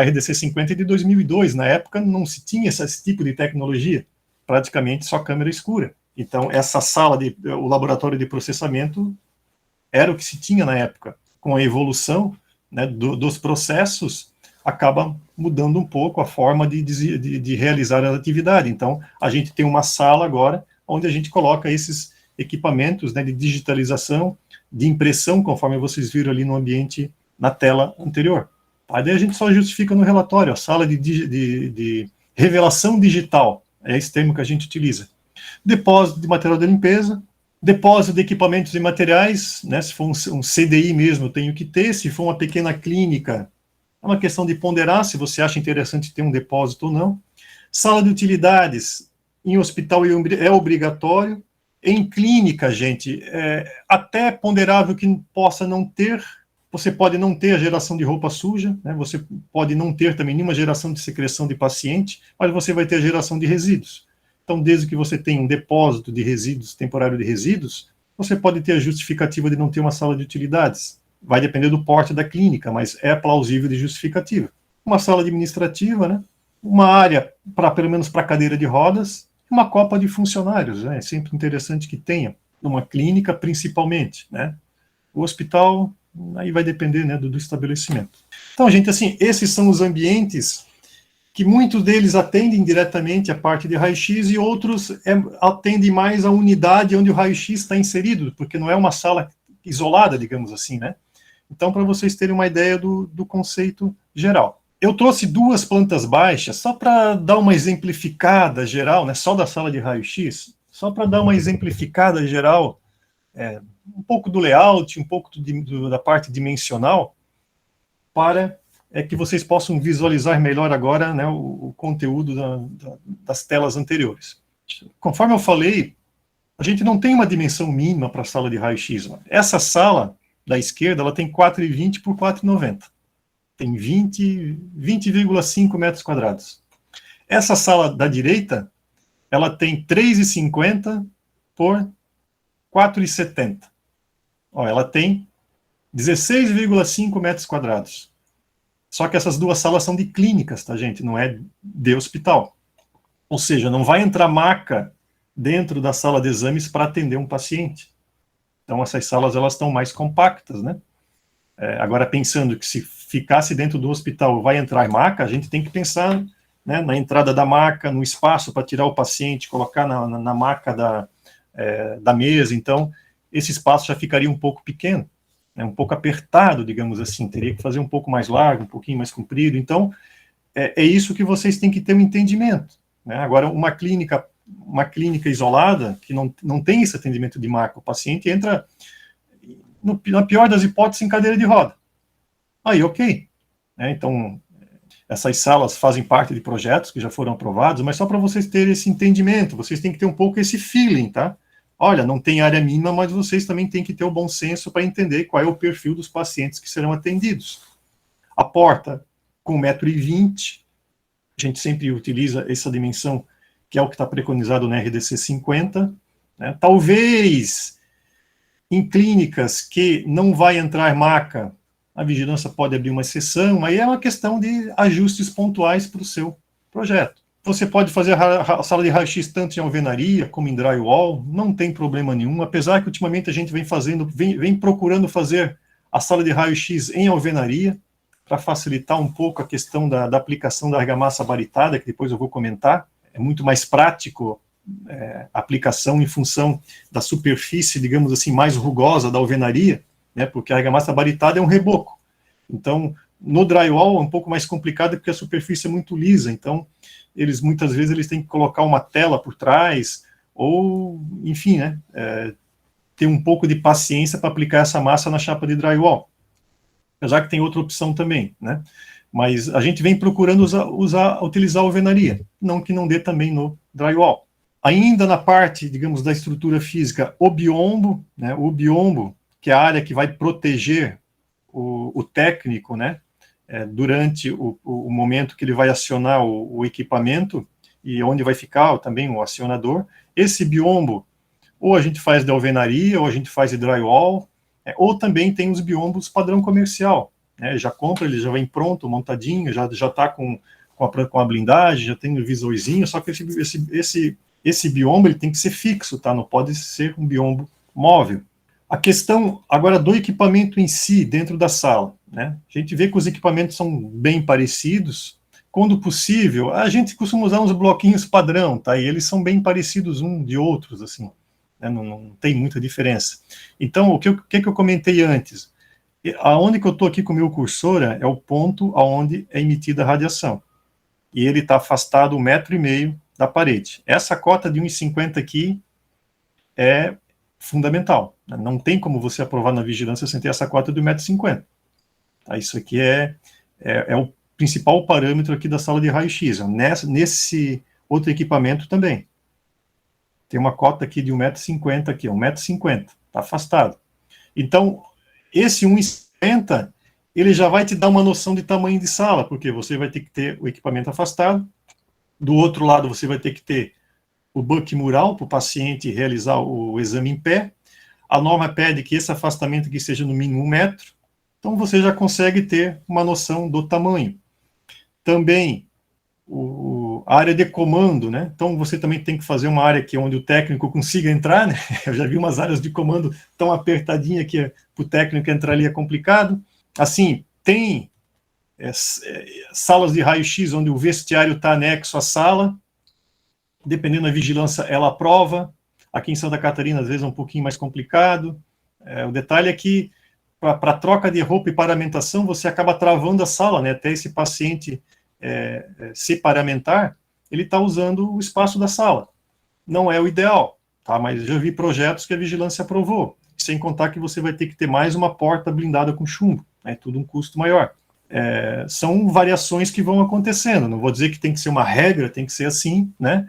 Speaker 1: RDC 50 é de 2002, na época não se tinha esse tipo de tecnologia, praticamente só câmera escura. Então, essa sala, o laboratório de processamento, era o que se tinha na época. Com a evolução, né, dos processos, acaba mudando um pouco a forma de realizar a atividade. Então, a gente tem uma sala agora, onde a gente coloca esses equipamentos, né, de digitalização, de impressão, conforme vocês viram ali no ambiente, na tela anterior. Aí daí a gente só justifica no relatório, a sala de revelação digital, é esse termo que a gente utiliza. Depósito de material de limpeza, depósito de equipamentos e materiais, né, se for um CDI mesmo, eu tenho que ter, se for uma pequena clínica, é uma questão de ponderar se você acha interessante ter um depósito ou não. Sala de utilidades, em hospital é obrigatório. Em clínica, gente, até ponderável que possa não ter, você pode não ter a geração de roupa suja, né, você pode não ter também nenhuma geração de secreção de paciente, mas você vai ter a geração de resíduos. Então, desde que você tenha um depósito de resíduos, temporário de resíduos, você pode ter a justificativa de não ter uma sala de utilidades. Vai depender do porte da clínica, mas é plausível de justificativa. Uma sala administrativa, né? Uma área, pelo menos para cadeira de rodas, uma copa de funcionários, né? É sempre interessante que tenha, numa clínica principalmente, né? O hospital, aí vai depender, né, do estabelecimento. Então, gente, assim, esses são os ambientes que muitos deles atendem diretamente a parte de raio-x e outros atendem mais a unidade onde o raio-x está inserido, porque não é uma sala isolada, digamos assim, né? Então, para vocês terem uma ideia do conceito geral. Eu trouxe 2 plantas baixas, só para dar uma exemplificada geral, né, só da sala de raio-x, só para dar uma exemplificada geral, um pouco do layout, um pouco da parte dimensional, para que vocês possam visualizar melhor agora, né, o conteúdo das telas anteriores. Conforme eu falei, a gente não tem uma dimensão mínima para a sala de raio-x. Essa sala da esquerda, ela tem 4,20 por 4,90. Tem 20,5 metros quadrados. Essa sala da direita, ela tem 3,50 por 4,70. Ela tem 16,5 metros quadrados. Só que essas 2 salas são de clínicas, tá, gente? Não é de hospital. Ou seja, não vai entrar maca dentro da sala de exames para atender um paciente. Então, essas salas, elas estão mais compactas, né? Agora, pensando que se ficasse dentro do hospital vai entrar maca, a gente tem que pensar, né, na entrada da maca, no espaço para tirar o paciente, colocar na maca da mesa. Então, esse espaço já ficaria um pouco pequeno, né, um pouco apertado, digamos assim, teria que fazer um pouco mais largo, um pouquinho mais comprido. Então, é isso que vocês têm que ter um entendimento, né? Agora, uma clínica isolada, que não tem esse atendimento de marca, o paciente entra, na pior das hipóteses, em cadeira de roda. Aí, ok. Né? Então, essas salas fazem parte de projetos que já foram aprovados, mas só para vocês terem esse entendimento, vocês têm que ter um pouco esse feeling, tá? Olha, não tem área mínima, mas vocês também têm que ter o bom senso para entender qual é o perfil dos pacientes que serão atendidos. A porta com 1,20 m, a gente sempre utiliza essa dimensão, que é o que está preconizado no RDC 50. Né? Talvez em clínicas que não vai entrar maca, a vigilância pode abrir uma exceção, aí é uma questão de ajustes pontuais para o seu projeto. Você pode fazer a sala de raio-x tanto em alvenaria como em drywall, não tem problema nenhum, apesar que ultimamente a gente vem procurando fazer a sala de raio-x em alvenaria, para facilitar um pouco a questão da aplicação da argamassa baritada, que depois eu vou comentar. É muito mais prático a aplicação em função da superfície, digamos assim, mais rugosa da alvenaria, né, porque a argamassa baritada é um reboco. Então, no drywall é um pouco mais complicado porque a superfície é muito lisa, então muitas vezes eles têm que colocar uma tela por trás, ou, enfim, né, ter um pouco de paciência para aplicar essa massa na chapa de drywall. Apesar que tem outra opção também, né? Mas a gente vem procurando utilizar a alvenaria, não que não dê também no drywall. Ainda na parte, digamos, da estrutura física, o biombo, né? O biombo, que é a área que vai proteger o técnico, né? Durante o momento que ele vai acionar o equipamento e onde vai ficar também o acionador. Esse biombo, ou a gente faz de alvenaria, ou a gente faz de drywall, ou também tem os biombos padrão comercial, né? Já compra, ele já vem pronto, montadinho, já está com a blindagem, já tem o visorzinho, só que esse biombo ele tem que ser fixo, tá? Não pode ser um biombo móvel. A questão agora do equipamento em si, dentro da sala, né? A gente vê que os equipamentos são bem parecidos. Quando possível, a gente costuma usar uns bloquinhos padrão, tá? E eles são bem parecidos uns de outros, assim. Não tem muita diferença. Então, o que eu comentei antes? Aonde que eu estou aqui com o meu cursor é o ponto aonde é emitida a radiação. E ele está afastado 1,5 m da parede. Essa cota de 1,50 aqui é fundamental. Não tem como você aprovar na vigilância sem ter essa cota de 1,50 m. Tá? Isso aqui é o principal parâmetro aqui da sala de raio-x. Nesse outro equipamento também. Tem uma cota aqui de 1,50 m aqui, 1,50 m, está afastado. Então, esse 1,50 m, ele já vai te dar uma noção de tamanho de sala, porque você vai ter que ter o equipamento afastado, do outro lado você vai ter que ter o buck mural para o paciente realizar o exame em pé. A norma pede que esse afastamento aqui seja no mínimo 1 metro, então você já consegue ter uma noção do tamanho. Também a área de comando, né? Então você também tem que fazer uma área que onde o técnico consiga entrar, né? Eu já vi umas áreas de comando tão apertadinha que para o técnico entrar ali é complicado. Assim, tem salas de raio-x onde o vestiário está anexo à sala, dependendo da vigilância, ela aprova. Aqui em Santa Catarina, às vezes, é um pouquinho mais complicado. O detalhe é que, para troca de roupa e paramentação, você acaba travando a sala, né? Até esse paciente se paramentar, ele está usando o espaço da sala. Não é o ideal, tá? Mas já vi projetos que a vigilância aprovou, sem contar que você vai ter que ter mais uma porta blindada com chumbo, né? Tudo um custo maior. São variações que vão acontecendo, não vou dizer que tem que ser uma regra, tem que ser assim, né?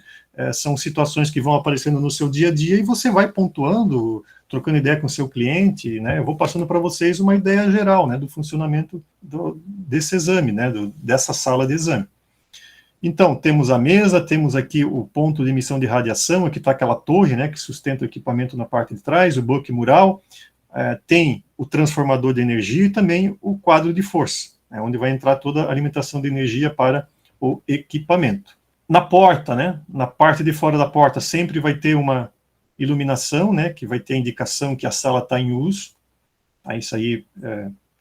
Speaker 1: São situações que vão aparecendo no seu dia a dia e você vai pontuando, trocando ideia com o seu cliente, né? Eu vou passando para vocês uma ideia geral, né, do funcionamento desse exame, né, dessa sala de exame. Então, temos a mesa, temos aqui o ponto de emissão de radiação, aqui está aquela torre, né, que sustenta o equipamento na parte de trás, o buck mural, tem o transformador de energia e também o quadro de força, né, onde vai entrar toda a alimentação de energia para o equipamento. Na porta, né, na parte de fora da porta, sempre vai ter uma iluminação, né, que vai ter a indicação que a sala está em uso. Isso aí,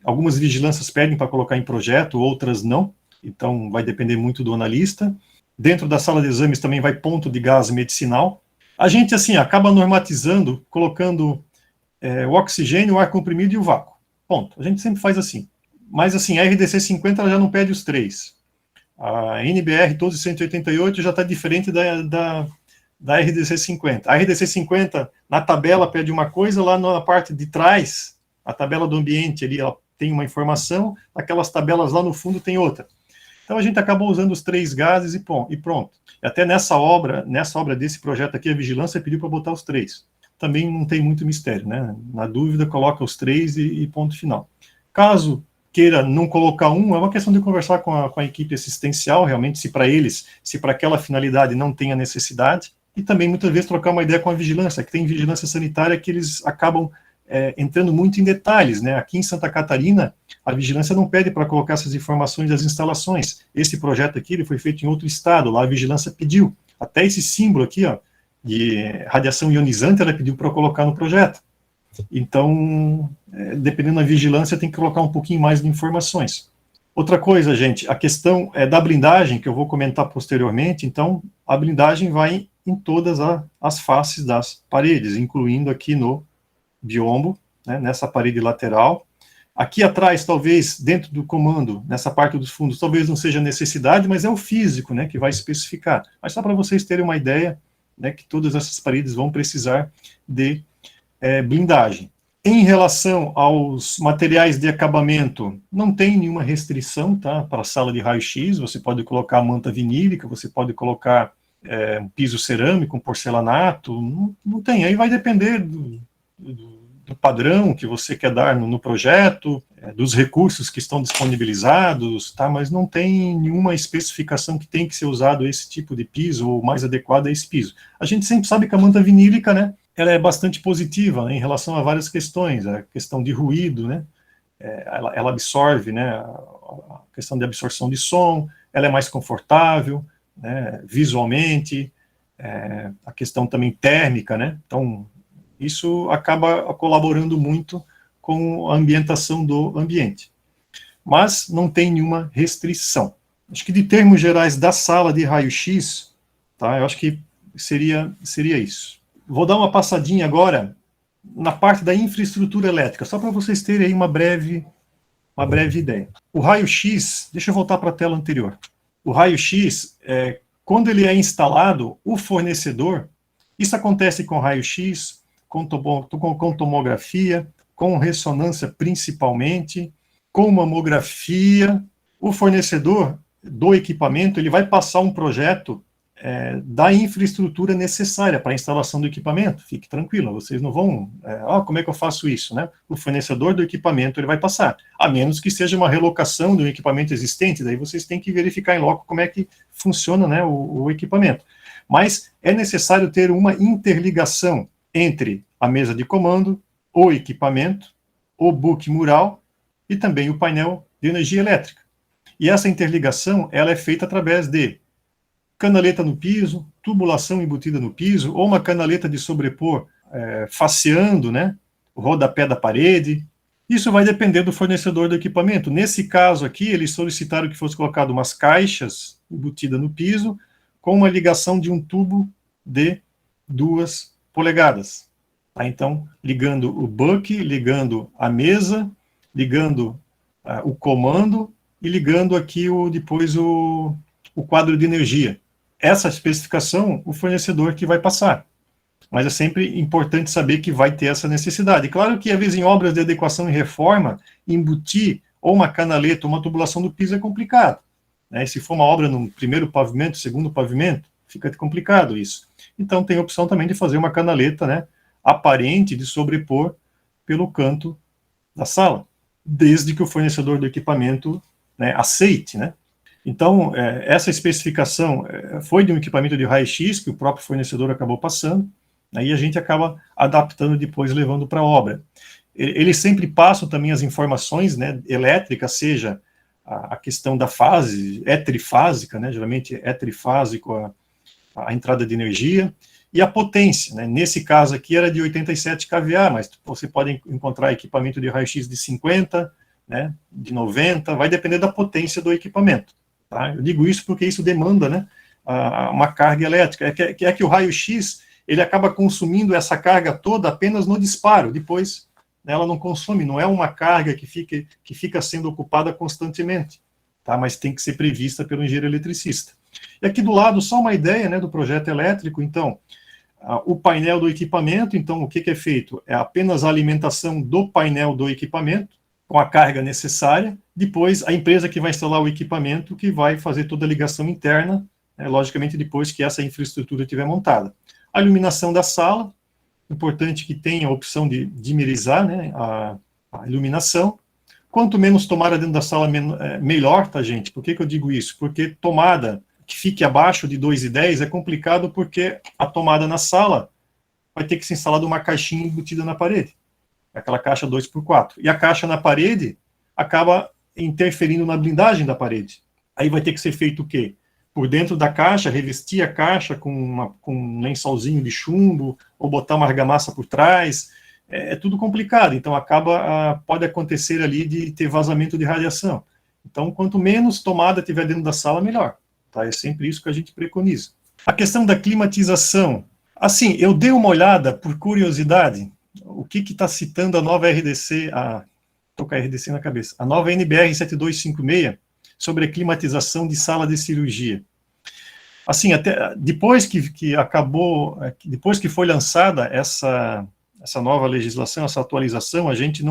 Speaker 1: algumas vigilâncias pedem para colocar em projeto, outras não, então vai depender muito do analista. Dentro da sala de exames também vai ponto de gás medicinal. A gente, assim, acaba normatizando, colocando o oxigênio, o ar comprimido e o vácuo. Ponto. A gente sempre faz assim. Mas assim, a RDC 50 ela já não pede os três. A NBR 1288 já está diferente da RDC 50. A RDC 50, na tabela, pede uma coisa, lá na parte de trás, a tabela do ambiente ali, ela tem uma informação, aquelas tabelas lá no fundo tem outra. Então a gente acabou usando os três gases e pronto. E até nessa obra desse projeto aqui, a vigilância pediu para botar os três. Também não tem muito mistério, né? Na dúvida, coloca os três e ponto final. Caso queira não colocar um, é uma questão de conversar com a equipe assistencial, realmente, se para eles, se para aquela finalidade não tem a necessidade, e também muitas vezes trocar uma ideia com a vigilância, que tem vigilância sanitária que eles acabam entrando muito em detalhes, né? Aqui em Santa Catarina, a vigilância não pede para colocar essas informações das instalações. Esse projeto aqui ele foi feito em outro estado, lá a vigilância pediu. Até esse símbolo aqui, ó, de radiação ionizante, ela pediu para colocar no projeto. Então, dependendo da vigilância, tem que colocar um pouquinho mais de informações. Outra coisa, gente, a questão da blindagem, que eu vou comentar posteriormente. Então, a blindagem vai em todas as faces das paredes, incluindo aqui no biombo, né, nessa parede lateral. Aqui atrás, talvez, dentro do comando, nessa parte dos fundos, talvez não seja necessidade, mas é o físico, né, que vai especificar. Mas só para vocês terem uma ideia, né, que todas essas paredes vão precisar de blindagem. Em relação aos materiais de acabamento, não tem nenhuma restrição, tá, para a sala de raio-x. Você pode colocar manta vinílica, você pode colocar um piso cerâmico, um porcelanato, não tem. Aí vai depender do padrão que você quer dar no projeto, dos recursos que estão disponibilizados, tá, mas não tem nenhuma especificação que tem que ser usado esse tipo de piso ou mais adequado a esse piso. A gente sempre sabe que a manta vinílica, né, ela é bastante positiva, né, em relação a várias questões, a questão de ruído, né, ela absorve, né, a questão de absorção de som, ela é mais confortável, né, visualmente, a questão também térmica, né, então isso acaba colaborando muito com a ambientação do ambiente. Mas não tem nenhuma restrição. Acho que de termos gerais da sala de raio-x, tá, eu acho que seria isso. Vou dar uma passadinha agora na parte da infraestrutura elétrica, só para vocês terem aí uma breve ideia. O raio-x, deixa eu voltar para a tela anterior. O raio-x, quando ele é instalado, o fornecedor, isso acontece com raio-x, com tomografia, com ressonância principalmente, com mamografia. O fornecedor do equipamento, ele vai passar um projeto da infraestrutura necessária para a instalação do equipamento. Fique tranquilo, vocês não vão, como é que eu faço isso, né? O fornecedor do equipamento, ele vai passar, a menos que seja uma relocação do equipamento existente, daí vocês têm que verificar em loco como é que funciona, né, o equipamento. Mas é necessário ter uma interligação entre a mesa de comando, o equipamento, o book mural e também o painel de energia elétrica. E essa interligação, ela é feita através de canaleta no piso, tubulação embutida no piso, ou uma canaleta de sobrepor faceando, né, o rodapé da parede. Isso vai depender do fornecedor do equipamento. Nesse caso aqui, eles solicitaram que fosse colocado umas caixas embutidas no piso, com uma ligação de um tubo de 2 polegadas. Tá? Então, ligando o buck, ligando a mesa, ligando o comando e ligando aqui depois o quadro de energia. Essa especificação, o fornecedor que vai passar. Mas é sempre importante saber que vai ter essa necessidade. Claro que, às vezes, em obras de adequação e reforma, embutir ou uma canaleta ou uma tubulação do piso é complicado. Né? Se for uma obra no primeiro pavimento, segundo pavimento, fica complicado isso. Então, tem a opção também de fazer uma canaleta, né, aparente de sobrepor pelo canto da sala, desde que o fornecedor do equipamento, né, aceite, né. Então, essa especificação foi de um equipamento de raio-x que o próprio fornecedor acabou passando, aí a gente acaba adaptando depois, levando para a obra. Eles sempre passam também as informações, né, elétricas, seja a questão da fase, trifásica, né, geralmente é trifásico a entrada de energia, e a potência, né, nesse caso aqui era de 87 kVA, mas você pode encontrar equipamento de raio-x de 50, né, de 90, vai depender da potência do equipamento. Tá? Eu digo isso porque isso demanda, né, uma carga elétrica, que o raio-x, ele acaba consumindo essa carga toda apenas no disparo, depois ela não consome, não é uma carga que fica sendo ocupada constantemente, tá? Mas tem que ser prevista pelo engenheiro eletricista. E aqui do lado, só uma ideia, né, do projeto elétrico. Então, o painel do equipamento, então o que é feito? É apenas a alimentação do painel do equipamento, com a carga necessária, depois a empresa que vai instalar o equipamento que vai fazer toda a ligação interna, né, logicamente depois que essa infraestrutura estiver montada. A iluminação da sala, importante que tenha a opção de dimerizar, né, a iluminação. Quanto menos tomada dentro da sala, melhor, tá, gente? Por que eu digo isso? Porque tomada que fique abaixo de 2,10 é complicado, porque a tomada na sala vai ter que ser instalada uma caixinha embutida na parede, aquela caixa 2x4. E a caixa na parede acaba interferindo na blindagem da parede. Aí vai ter que ser feito o quê? Por dentro da caixa, revestir a caixa com um lençolzinho de chumbo, ou botar uma argamassa por trás. É tudo complicado, então pode acontecer ali de ter vazamento de radiação. Então, quanto menos tomada tiver dentro da sala, melhor. Tá? É sempre isso que a gente preconiza. A questão da climatização. Assim, eu dei uma olhada, por curiosidade, o que está citando a nova RDC, estou com a RDC na cabeça, a nova NBR 7256, sobre a climatização de sala de cirurgia. Assim, até depois depois que foi lançada essa nova legislação, essa atualização, a gente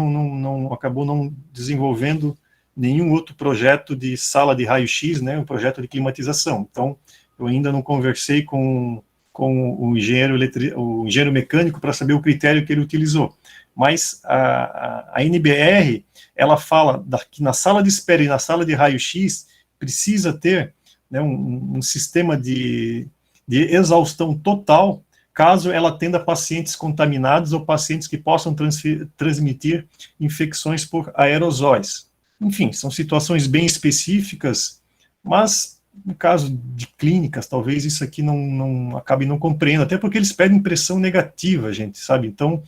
Speaker 1: acabou não desenvolvendo nenhum outro projeto de sala de raio-x, né, um projeto de climatização. Então, eu ainda não conversei com o engenheiro mecânico para saber o critério que ele utilizou. Mas a NBR, ela fala que na sala de espera e na sala de raio-x precisa ter, né, um sistema de exaustão total, caso ela atenda pacientes contaminados ou pacientes que possam transmitir infecções por aerosóis. Enfim, são situações bem específicas, mas no caso de clínicas, talvez isso aqui não acabe não compreendendo, até porque eles pedem pressão negativa, gente, sabe? Então,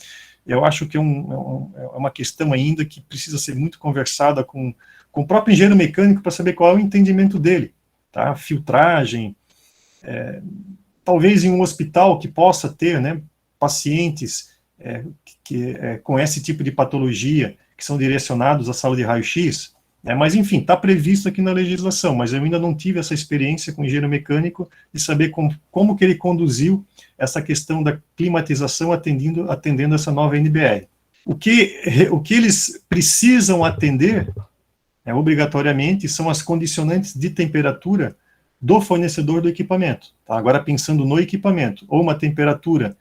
Speaker 1: eu acho que é uma questão ainda que precisa ser muito conversada com o próprio engenheiro mecânico para saber qual é o entendimento dele, tá? Filtragem, talvez em um hospital que possa ter, né, pacientes com esse tipo de patologia, que são direcionados à sala de raio-x, mas, enfim, está previsto aqui na legislação, mas eu ainda não tive essa experiência com o engenheiro mecânico de saber como que ele conduziu essa questão da climatização atendendo essa nova NBR. O que eles precisam atender, obrigatoriamente, são as condicionantes de temperatura do fornecedor do equipamento. Tá? Agora, pensando no equipamento, ou uma temperatura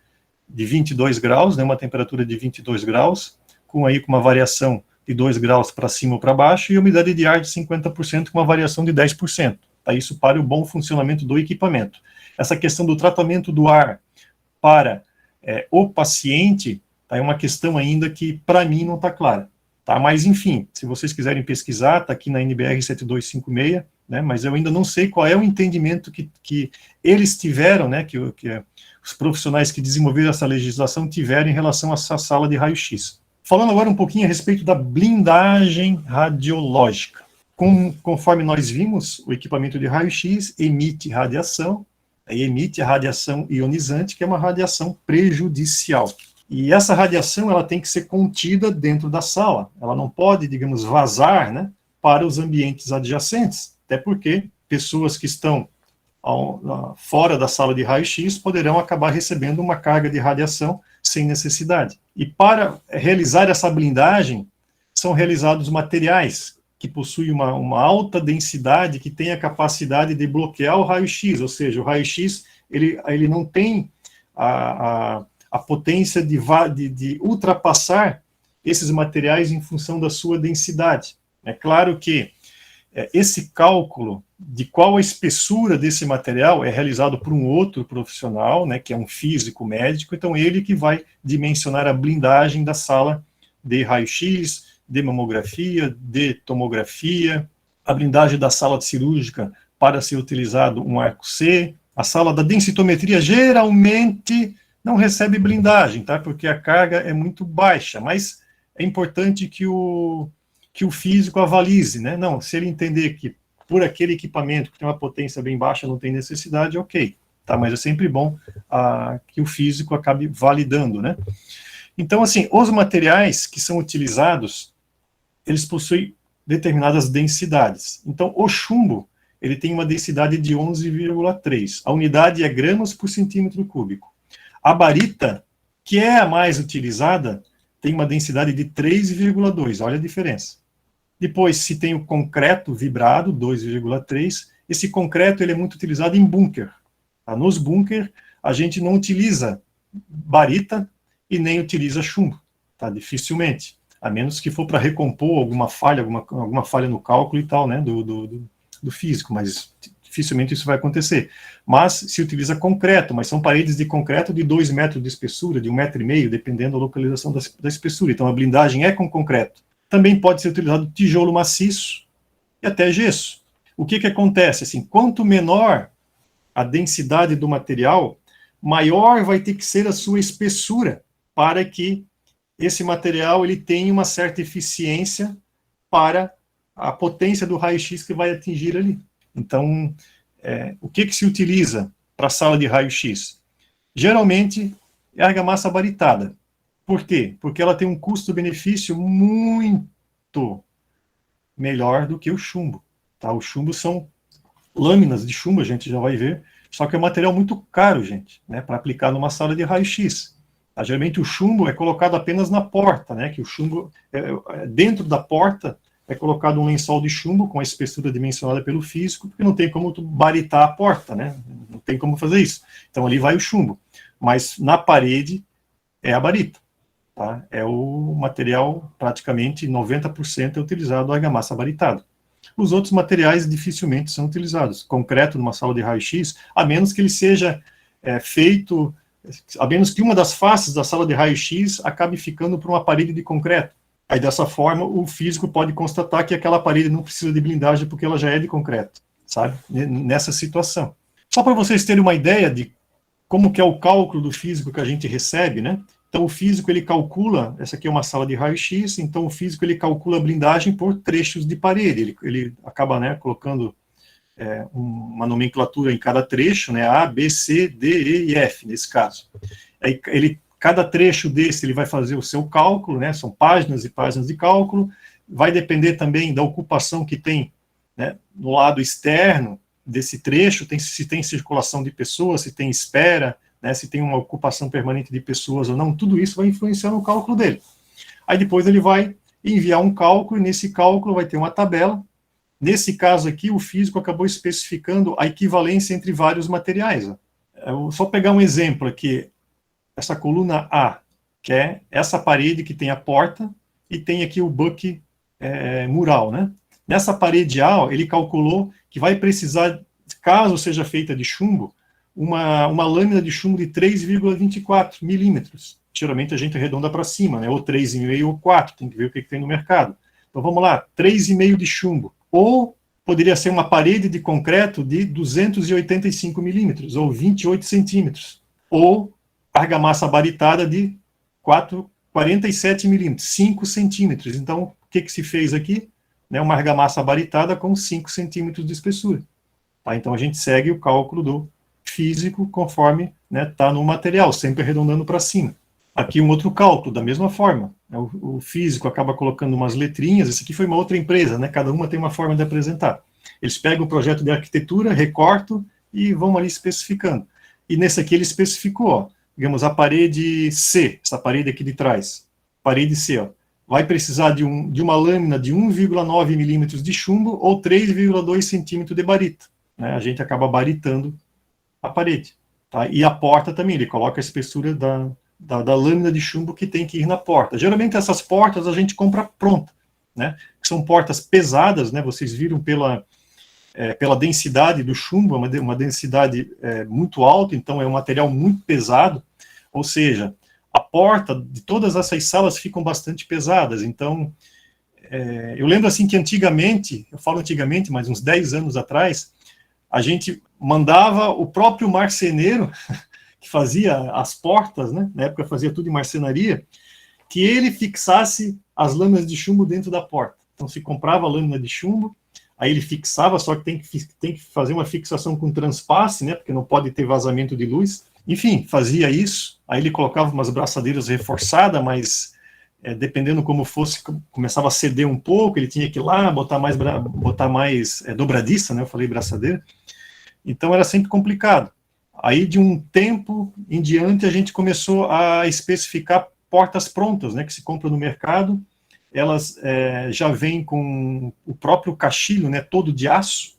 Speaker 1: de 22 graus, né, uma temperatura de 22 graus, com uma variação de 2 graus para cima ou para baixo, e umidade de ar de 50%, com uma variação de 10%. Tá? Isso para o bom funcionamento do equipamento. Essa questão do tratamento do ar para o paciente é uma questão ainda que, para mim, não está clara. Tá? Mas, enfim, se vocês quiserem pesquisar, está aqui na NBR 7256, né, mas eu ainda não sei qual é o entendimento que eles tiveram, né, que os profissionais que desenvolveram essa legislação tiveram em relação a essa sala de raio-x. Falando agora um pouquinho a respeito da blindagem radiológica. Conforme nós vimos, o equipamento de raio-x emite radiação, emite a radiação ionizante, que é uma radiação prejudicial. E essa radiação ela tem que ser contida dentro da sala. Ela não pode, digamos, vazar, né, para os ambientes adjacentes, até porque pessoas que estão fora da sala de raio-x poderão acabar recebendo uma carga de radiação sem necessidade. E para realizar essa blindagem, são realizados materiais que possuem uma alta densidade, que tem a capacidade de bloquear o raio-x, ou seja, o raio-x ele não tem a potência de ultrapassar esses materiais em função da sua densidade. É claro que esse cálculo de qual a espessura desse material é realizado por um outro profissional, né, que é um físico médico, então ele que vai dimensionar a blindagem da sala de raio-x, de mamografia, de tomografia, a blindagem da sala cirúrgica para ser utilizado um arco C, a sala da densitometria geralmente não recebe blindagem, tá, porque a carga é muito baixa, mas é importante que o físico avalize, né? Não, se ele entender que por aquele equipamento que tem uma potência bem baixa não tem necessidade, ok. tá? Mas é sempre bom que o físico acabe validando, né? Então, assim, os materiais que são utilizados, eles possuem determinadas densidades. Então, o chumbo, ele tem uma densidade de 11,3. A unidade é gramas por centímetro cúbico. A barita, que é a mais utilizada, tem uma densidade de 3,2. Olha a diferença. Depois, se tem o concreto vibrado, 2,3. Esse concreto ele é muito utilizado em bunker. Tá? Nos bunker, a gente não utiliza barita e nem utiliza chumbo. Tá? Dificilmente. A menos que for para recompor alguma falha no cálculo e tal, né, do físico, mas dificilmente isso vai acontecer. Mas se utiliza concreto, mas são paredes de concreto de 2 metros de espessura, de 1,5 metro, dependendo da localização da espessura. Então a blindagem é com concreto. Também pode ser utilizado tijolo maciço e até gesso. O que acontece? Assim, quanto menor a densidade do material, maior vai ter que ser a sua espessura para que esse material ele tenha uma certa eficiência para a potência do raio-x que vai atingir ali. Então, o que se utiliza para a sala de raio-x? Geralmente é argamassa baritada. Por quê? Porque ela tem um custo-benefício muito melhor do que o chumbo. Tá? O chumbo são lâminas de chumbo, a gente já vai ver, só que é um material muito caro, gente, né, para aplicar numa sala de raio-x. Geralmente o chumbo é colocado apenas na porta, né, que o chumbo, dentro da porta, é colocado um lençol de chumbo com a espessura dimensionada pelo físico, porque não tem como tu baritar a porta, né, não tem como fazer isso. Então ali vai o chumbo, mas na parede é a barita, tá? É o material, praticamente 90% é utilizado a argamassa baritada. Os outros materiais dificilmente são utilizados. Concreto numa sala de raio-x, a menos que ele seja feito, a menos que uma das faces da sala de raio-x acabe ficando por uma parede de concreto. Aí, dessa forma, o físico pode constatar que aquela parede não precisa de blindagem porque ela já é de concreto, sabe? Nessa situação. Só para vocês terem uma ideia de como que é o cálculo do físico que a gente recebe, né? Então, o físico, ele calcula, essa aqui é uma sala de raio-x, então o físico, ele calcula a blindagem por trechos de parede, ele acaba, né, colocando uma nomenclatura em cada trecho, né, A, B, C, D, E e F, nesse caso. Aí, cada trecho desse, ele vai fazer o seu cálculo, né, são páginas e páginas de cálculo, vai depender também da ocupação que tem, né, no lado externo desse trecho, se tem circulação de pessoas, se tem espera, né, se tem uma ocupação permanente de pessoas ou não, tudo isso vai influenciar no cálculo dele. Aí depois ele vai enviar um cálculo, e nesse cálculo vai ter uma tabela. Nesse caso aqui, o físico acabou especificando a equivalência entre vários materiais. Eu vou só pegar um exemplo aqui, essa coluna A, que é essa parede que tem a porta, e tem aqui o buque mural, né? Nessa parede A, ele calculou que vai precisar, caso seja feita de chumbo, uma lâmina de chumbo de 3,24 milímetros. Geralmente a gente arredonda para cima, né? Ou 3,5 ou 4, tem que ver o que tem no mercado. Então vamos lá, 3,5 de chumbo. Ou poderia ser uma parede de concreto de 285 milímetros, ou 28 centímetros. Ou argamassa baritada de 47 milímetros, 5 centímetros. Então, o que se fez aqui? Uma argamassa baritada com 5 centímetros de espessura. Tá? Então a gente segue o cálculo do físico conforme está no material, sempre arredondando para cima. Aqui um outro cálculo, da mesma forma. O físico acaba colocando umas letrinhas, esse aqui foi uma outra empresa, né? Cada uma tem uma forma de apresentar. Eles pegam o projeto de arquitetura, recortam e vão ali especificando. E nesse aqui ele especificou, ó, digamos, a parede C, essa parede aqui de trás, parede C, ó, vai precisar de uma lâmina de 1,9 milímetros de chumbo ou 3,2 centímetros de barita. Né? A gente acaba baritando a parede. Tá? E a porta também, ele coloca a espessura da lâmina de chumbo que tem que ir na porta. Geralmente essas portas a gente compra pronta, né? São portas pesadas, né? Vocês viram pela densidade do chumbo, uma densidade muito alta, então é um material muito pesado, ou seja, a porta de todas essas salas ficam bastante pesadas, então eu lembro assim que antigamente, eu falo antigamente, mas uns 10 anos atrás, a gente mandava o próprio marceneiro que fazia as portas, né? Na época fazia tudo em marcenaria, que ele fixasse as lâminas de chumbo dentro da porta. Então se comprava a lâmina de chumbo, aí ele fixava, só que tem que fazer uma fixação com transpasse, né, porque não pode ter vazamento de luz. Enfim, fazia isso, aí ele colocava umas braçadeiras reforçadas, mas dependendo como fosse, começava a ceder um pouco, ele tinha que ir lá, botar mais dobradiça, né, eu falei braçadeira, então era sempre complicado. Aí, de um tempo em diante, a gente começou a especificar portas prontas, né, que se compra no mercado, elas já vêm com o próprio caixilho, né, todo de aço,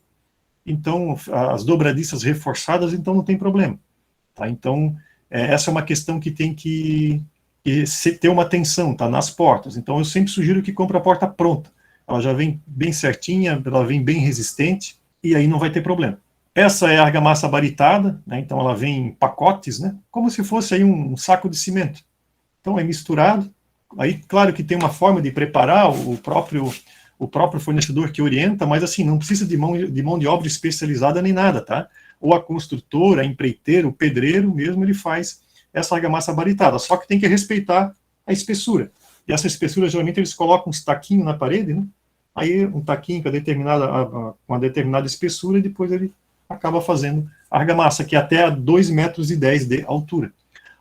Speaker 1: então, as dobradiças reforçadas, então não tem problema. Tá? Então, essa é uma questão que tem que ter uma atenção, tá, nas portas. Então, eu sempre sugiro que compre a porta pronta. Ela já vem bem certinha, ela vem bem resistente, e aí não vai ter problema. Essa é a argamassa baritada, né, então ela vem em pacotes, né, como se fosse aí um saco de cimento. Então, é misturado. Aí, claro que tem uma forma de preparar, o próprio fornecedor que orienta, mas assim, não precisa de mão de obra especializada nem nada, tá? Ou a construtora, a empreiteira, o pedreiro mesmo, ele faz essa argamassa baritada, só que tem que respeitar a espessura. E essa espessura, geralmente, eles colocam uns taquinhos na parede, né? Aí, um taquinho com uma determinada espessura, e depois ele acaba fazendo a argamassa, que é até 2,10 metros de altura.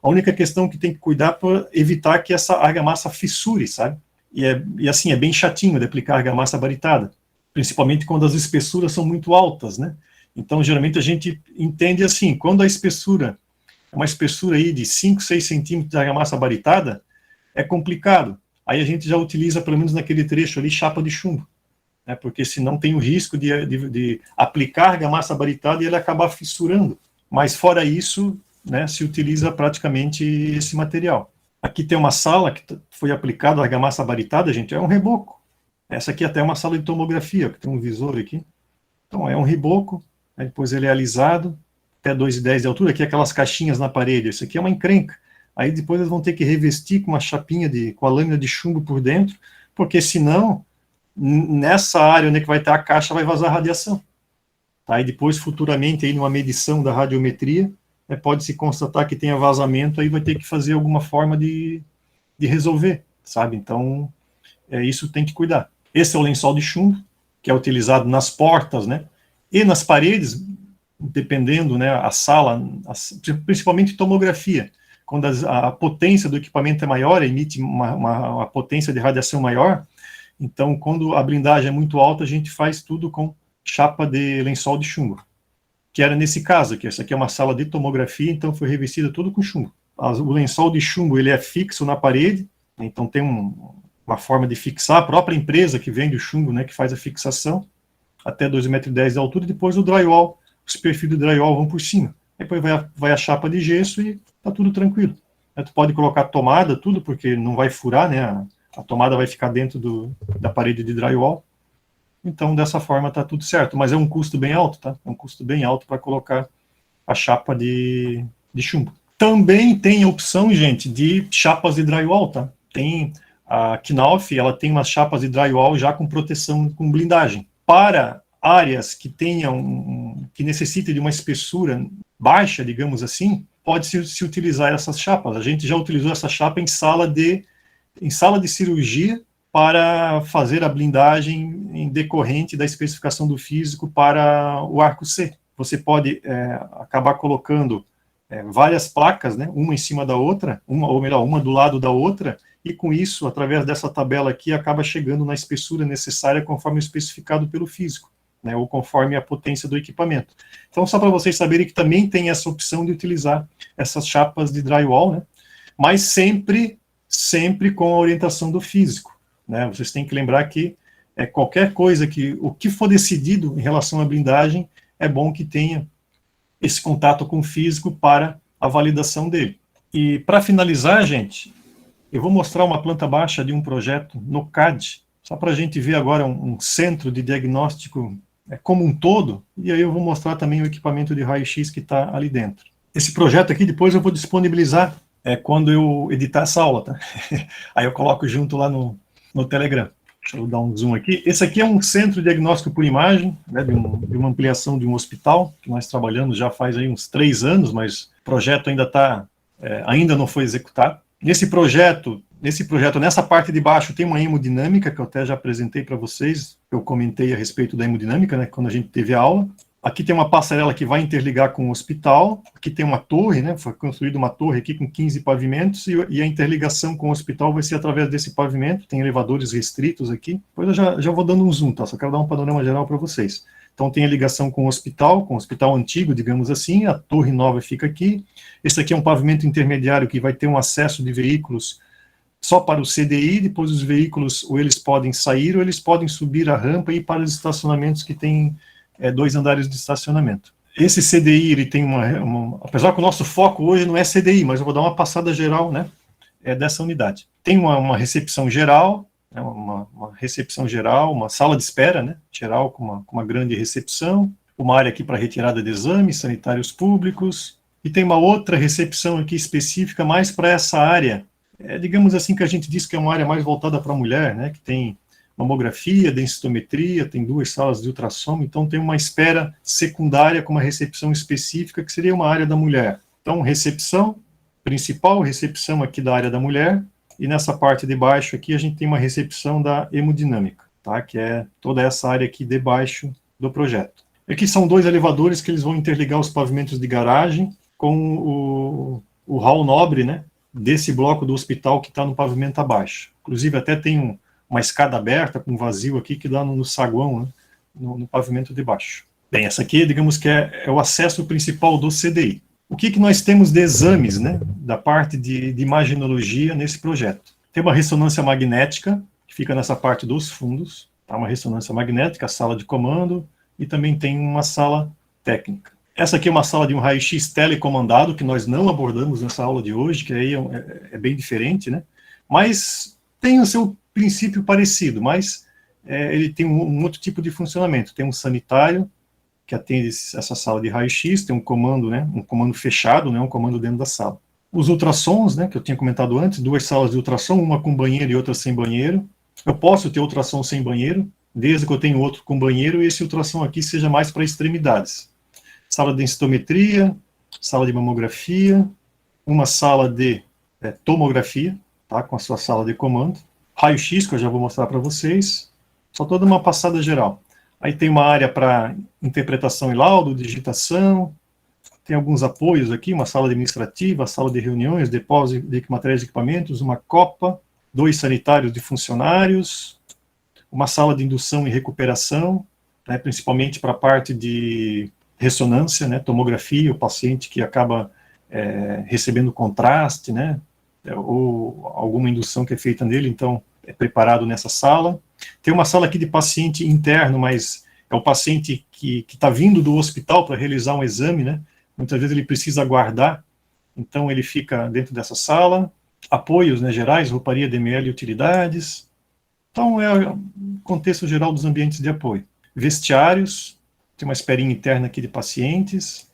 Speaker 1: A única questão que tem que cuidar para evitar que essa argamassa fissure, sabe? E assim, é bem chatinho de aplicar argamassa baritada, principalmente quando as espessuras são muito altas, né? Então, geralmente, a gente entende assim, quando a espessura é uma espessura aí de 5, 6 centímetros de argamassa baritada, é complicado. Aí a gente já utiliza, pelo menos naquele trecho ali, chapa de chumbo, né? Porque senão tem o risco de aplicar argamassa baritada e ele acabar fissurando. Mas fora isso, né, se utiliza praticamente esse material. Aqui tem uma sala que foi aplicada a argamassa baritada, gente, é um reboco. Essa aqui até é uma sala de tomografia, que tem um visor aqui. Então é um reboco, aí depois ele é alisado, até 2,10 de altura, aqui aquelas caixinhas na parede, isso aqui é uma encrenca. Aí depois eles vão ter que revestir com uma chapinha, com a lâmina de chumbo por dentro, porque senão, nessa área onde vai ter a caixa, vai vazar radiação. Tá? E depois, futuramente, aí numa medição da radiometria, pode-se constatar que tenha vazamento, aí vai ter que fazer alguma forma de resolver, sabe? Então, isso tem que cuidar. Esse é o lençol de chumbo, que é utilizado nas portas, né? E nas paredes, dependendo, né, a sala, principalmente tomografia, quando a potência do equipamento é maior, emite uma potência de radiação maior, então, quando a blindagem é muito alta, a gente faz tudo com chapa de lençol de chumbo, que era nesse caso, que essa aqui é uma sala de tomografia, então foi revestida tudo com chumbo. O lençol de chumbo, ele é fixo na parede, então tem uma forma de fixar, a própria empresa que vende o chumbo, né, que faz a fixação, até 2,10 metros de altura, e depois o drywall, os perfis do drywall vão por cima. Depois vai a chapa de gesso e tá tudo tranquilo. Tu pode colocar tomada, tudo, porque não vai furar, né, a tomada vai ficar dentro da parede de drywall. Então, dessa forma, tá tudo certo. Mas é um custo bem alto, tá? É um custo bem alto para colocar a chapa de chumbo. Também tem a opção, gente, de chapas de drywall, tá? Tem a Knauf, ela tem umas chapas de drywall já com proteção, com blindagem. Para áreas que que necessitem de uma espessura baixa, digamos assim, pode-se utilizar essas chapas. A gente já utilizou essa chapa em sala de cirurgia para fazer a blindagem em decorrente da especificação do físico para o arco C. Você pode acabar colocando várias placas, né, uma em cima da outra, uma do lado da outra, e com isso, através dessa tabela aqui, acaba chegando na espessura necessária conforme especificado pelo físico, né, ou conforme a potência do equipamento. Então, só para vocês saberem que também tem essa opção de utilizar essas chapas de drywall, né, mas sempre com a orientação do físico, né? Vocês têm que lembrar que qualquer coisa o que for decidido em relação à blindagem, é bom que tenha esse contato com o físico para a validação dele. E para finalizar, gente, eu vou mostrar uma planta baixa de um projeto no CAD, só para a gente ver agora um centro de diagnóstico como um todo, e aí eu vou mostrar também o equipamento de raio-x que está ali dentro. Esse projeto aqui, depois eu vou disponibilizar quando eu editar essa aula, tá? Aí eu coloco junto lá no Telegram. Deixa eu dar um zoom aqui. Esse aqui é um centro de diagnóstico por imagem, né, de uma ampliação de um hospital, que nós trabalhamos já faz aí uns 3 anos, mas o projeto ainda não foi executado. Nesse projeto, nesse projeto, nessa parte de baixo, tem uma hemodinâmica, que eu até já apresentei para vocês, eu comentei a respeito da hemodinâmica, né, quando a gente teve a aula. Aqui tem uma passarela que vai interligar com o hospital, aqui tem uma torre, né, foi construída uma torre aqui com 15 pavimentos, e a interligação com o hospital vai ser através desse pavimento, tem elevadores restritos aqui, depois eu já vou dando um zoom, tá, só quero dar um panorama geral para vocês. Então tem a ligação com o hospital antigo, digamos assim, a torre nova fica aqui, esse aqui é um pavimento intermediário que vai ter um acesso de veículos só para o CDI, depois os veículos ou eles podem sair ou eles podem subir a rampa e ir para os estacionamentos que tem 2 andares de estacionamento. Esse CDI, ele tem apesar que o nosso foco hoje não é CDI, mas eu vou dar uma passada geral, né, dessa unidade. Tem uma recepção geral, né, uma recepção geral, uma sala de espera, né, geral com uma grande recepção, uma área aqui para retirada de exames sanitários públicos, e tem uma outra recepção aqui específica mais para essa área, digamos assim, que a gente diz que é uma área mais voltada para a mulher, né, que tem mamografia, densitometria, tem 2 salas de ultrassom, então tem uma espera secundária com uma recepção específica, que seria uma área da mulher. Então, recepção principal, recepção aqui da área da mulher, e nessa parte de baixo aqui a gente tem uma recepção da hemodinâmica, tá? Que é toda essa área aqui debaixo do projeto. Aqui são 2 elevadores que eles vão interligar os pavimentos de garagem com o hall nobre, né, desse bloco do hospital que está no pavimento abaixo. Inclusive até tem uma escada aberta com vazio aqui que dá no saguão, né, no pavimento de baixo. Bem, essa aqui, digamos que é o acesso principal do CDI. O que nós temos de exames, né, da parte de imaginologia nesse projeto? Tem uma ressonância magnética, que fica nessa parte dos fundos, tá? Uma ressonância magnética, a sala de comando, e também tem uma sala técnica. Essa aqui é uma sala de um raio-x telecomandado, que nós não abordamos nessa aula de hoje, que aí é bem diferente, né? Mas tem o seu princípio parecido, mas ele tem um outro tipo de funcionamento. Tem um sanitário, que atende essa sala de raio-x, tem um comando, né, um comando fechado, né, um comando dentro da sala. Os ultrassons, né, que eu tinha comentado antes, 2 salas de ultrassom, uma com banheiro e outra sem banheiro. Eu posso ter ultrassom sem banheiro, desde que eu tenha outro com banheiro, e esse ultrassom aqui seja mais para extremidades. Sala de densitometria, sala de mamografia, uma sala de tomografia, tá, com a sua sala de comando. Raio-x, que eu já vou mostrar para vocês. Só toda uma passada geral. Aí tem uma área para interpretação e laudo, digitação, tem alguns apoios aqui, uma sala administrativa, sala de reuniões, depósito de materiais e equipamentos, uma copa, 2 sanitários de funcionários, uma sala de indução e recuperação, né, principalmente para a parte de ressonância, né, tomografia, o paciente que acaba recebendo contraste, né, ou alguma indução que é feita nele, então é preparado nessa sala. Tem uma sala aqui de paciente interno, mas é o paciente que está vindo do hospital para realizar um exame, né? Muitas vezes ele precisa aguardar, então ele fica dentro dessa sala. Apoios, né, gerais, rouparia, DML e utilidades. Então é o contexto geral dos ambientes de apoio. Vestiários, tem uma esperinha interna aqui de pacientes.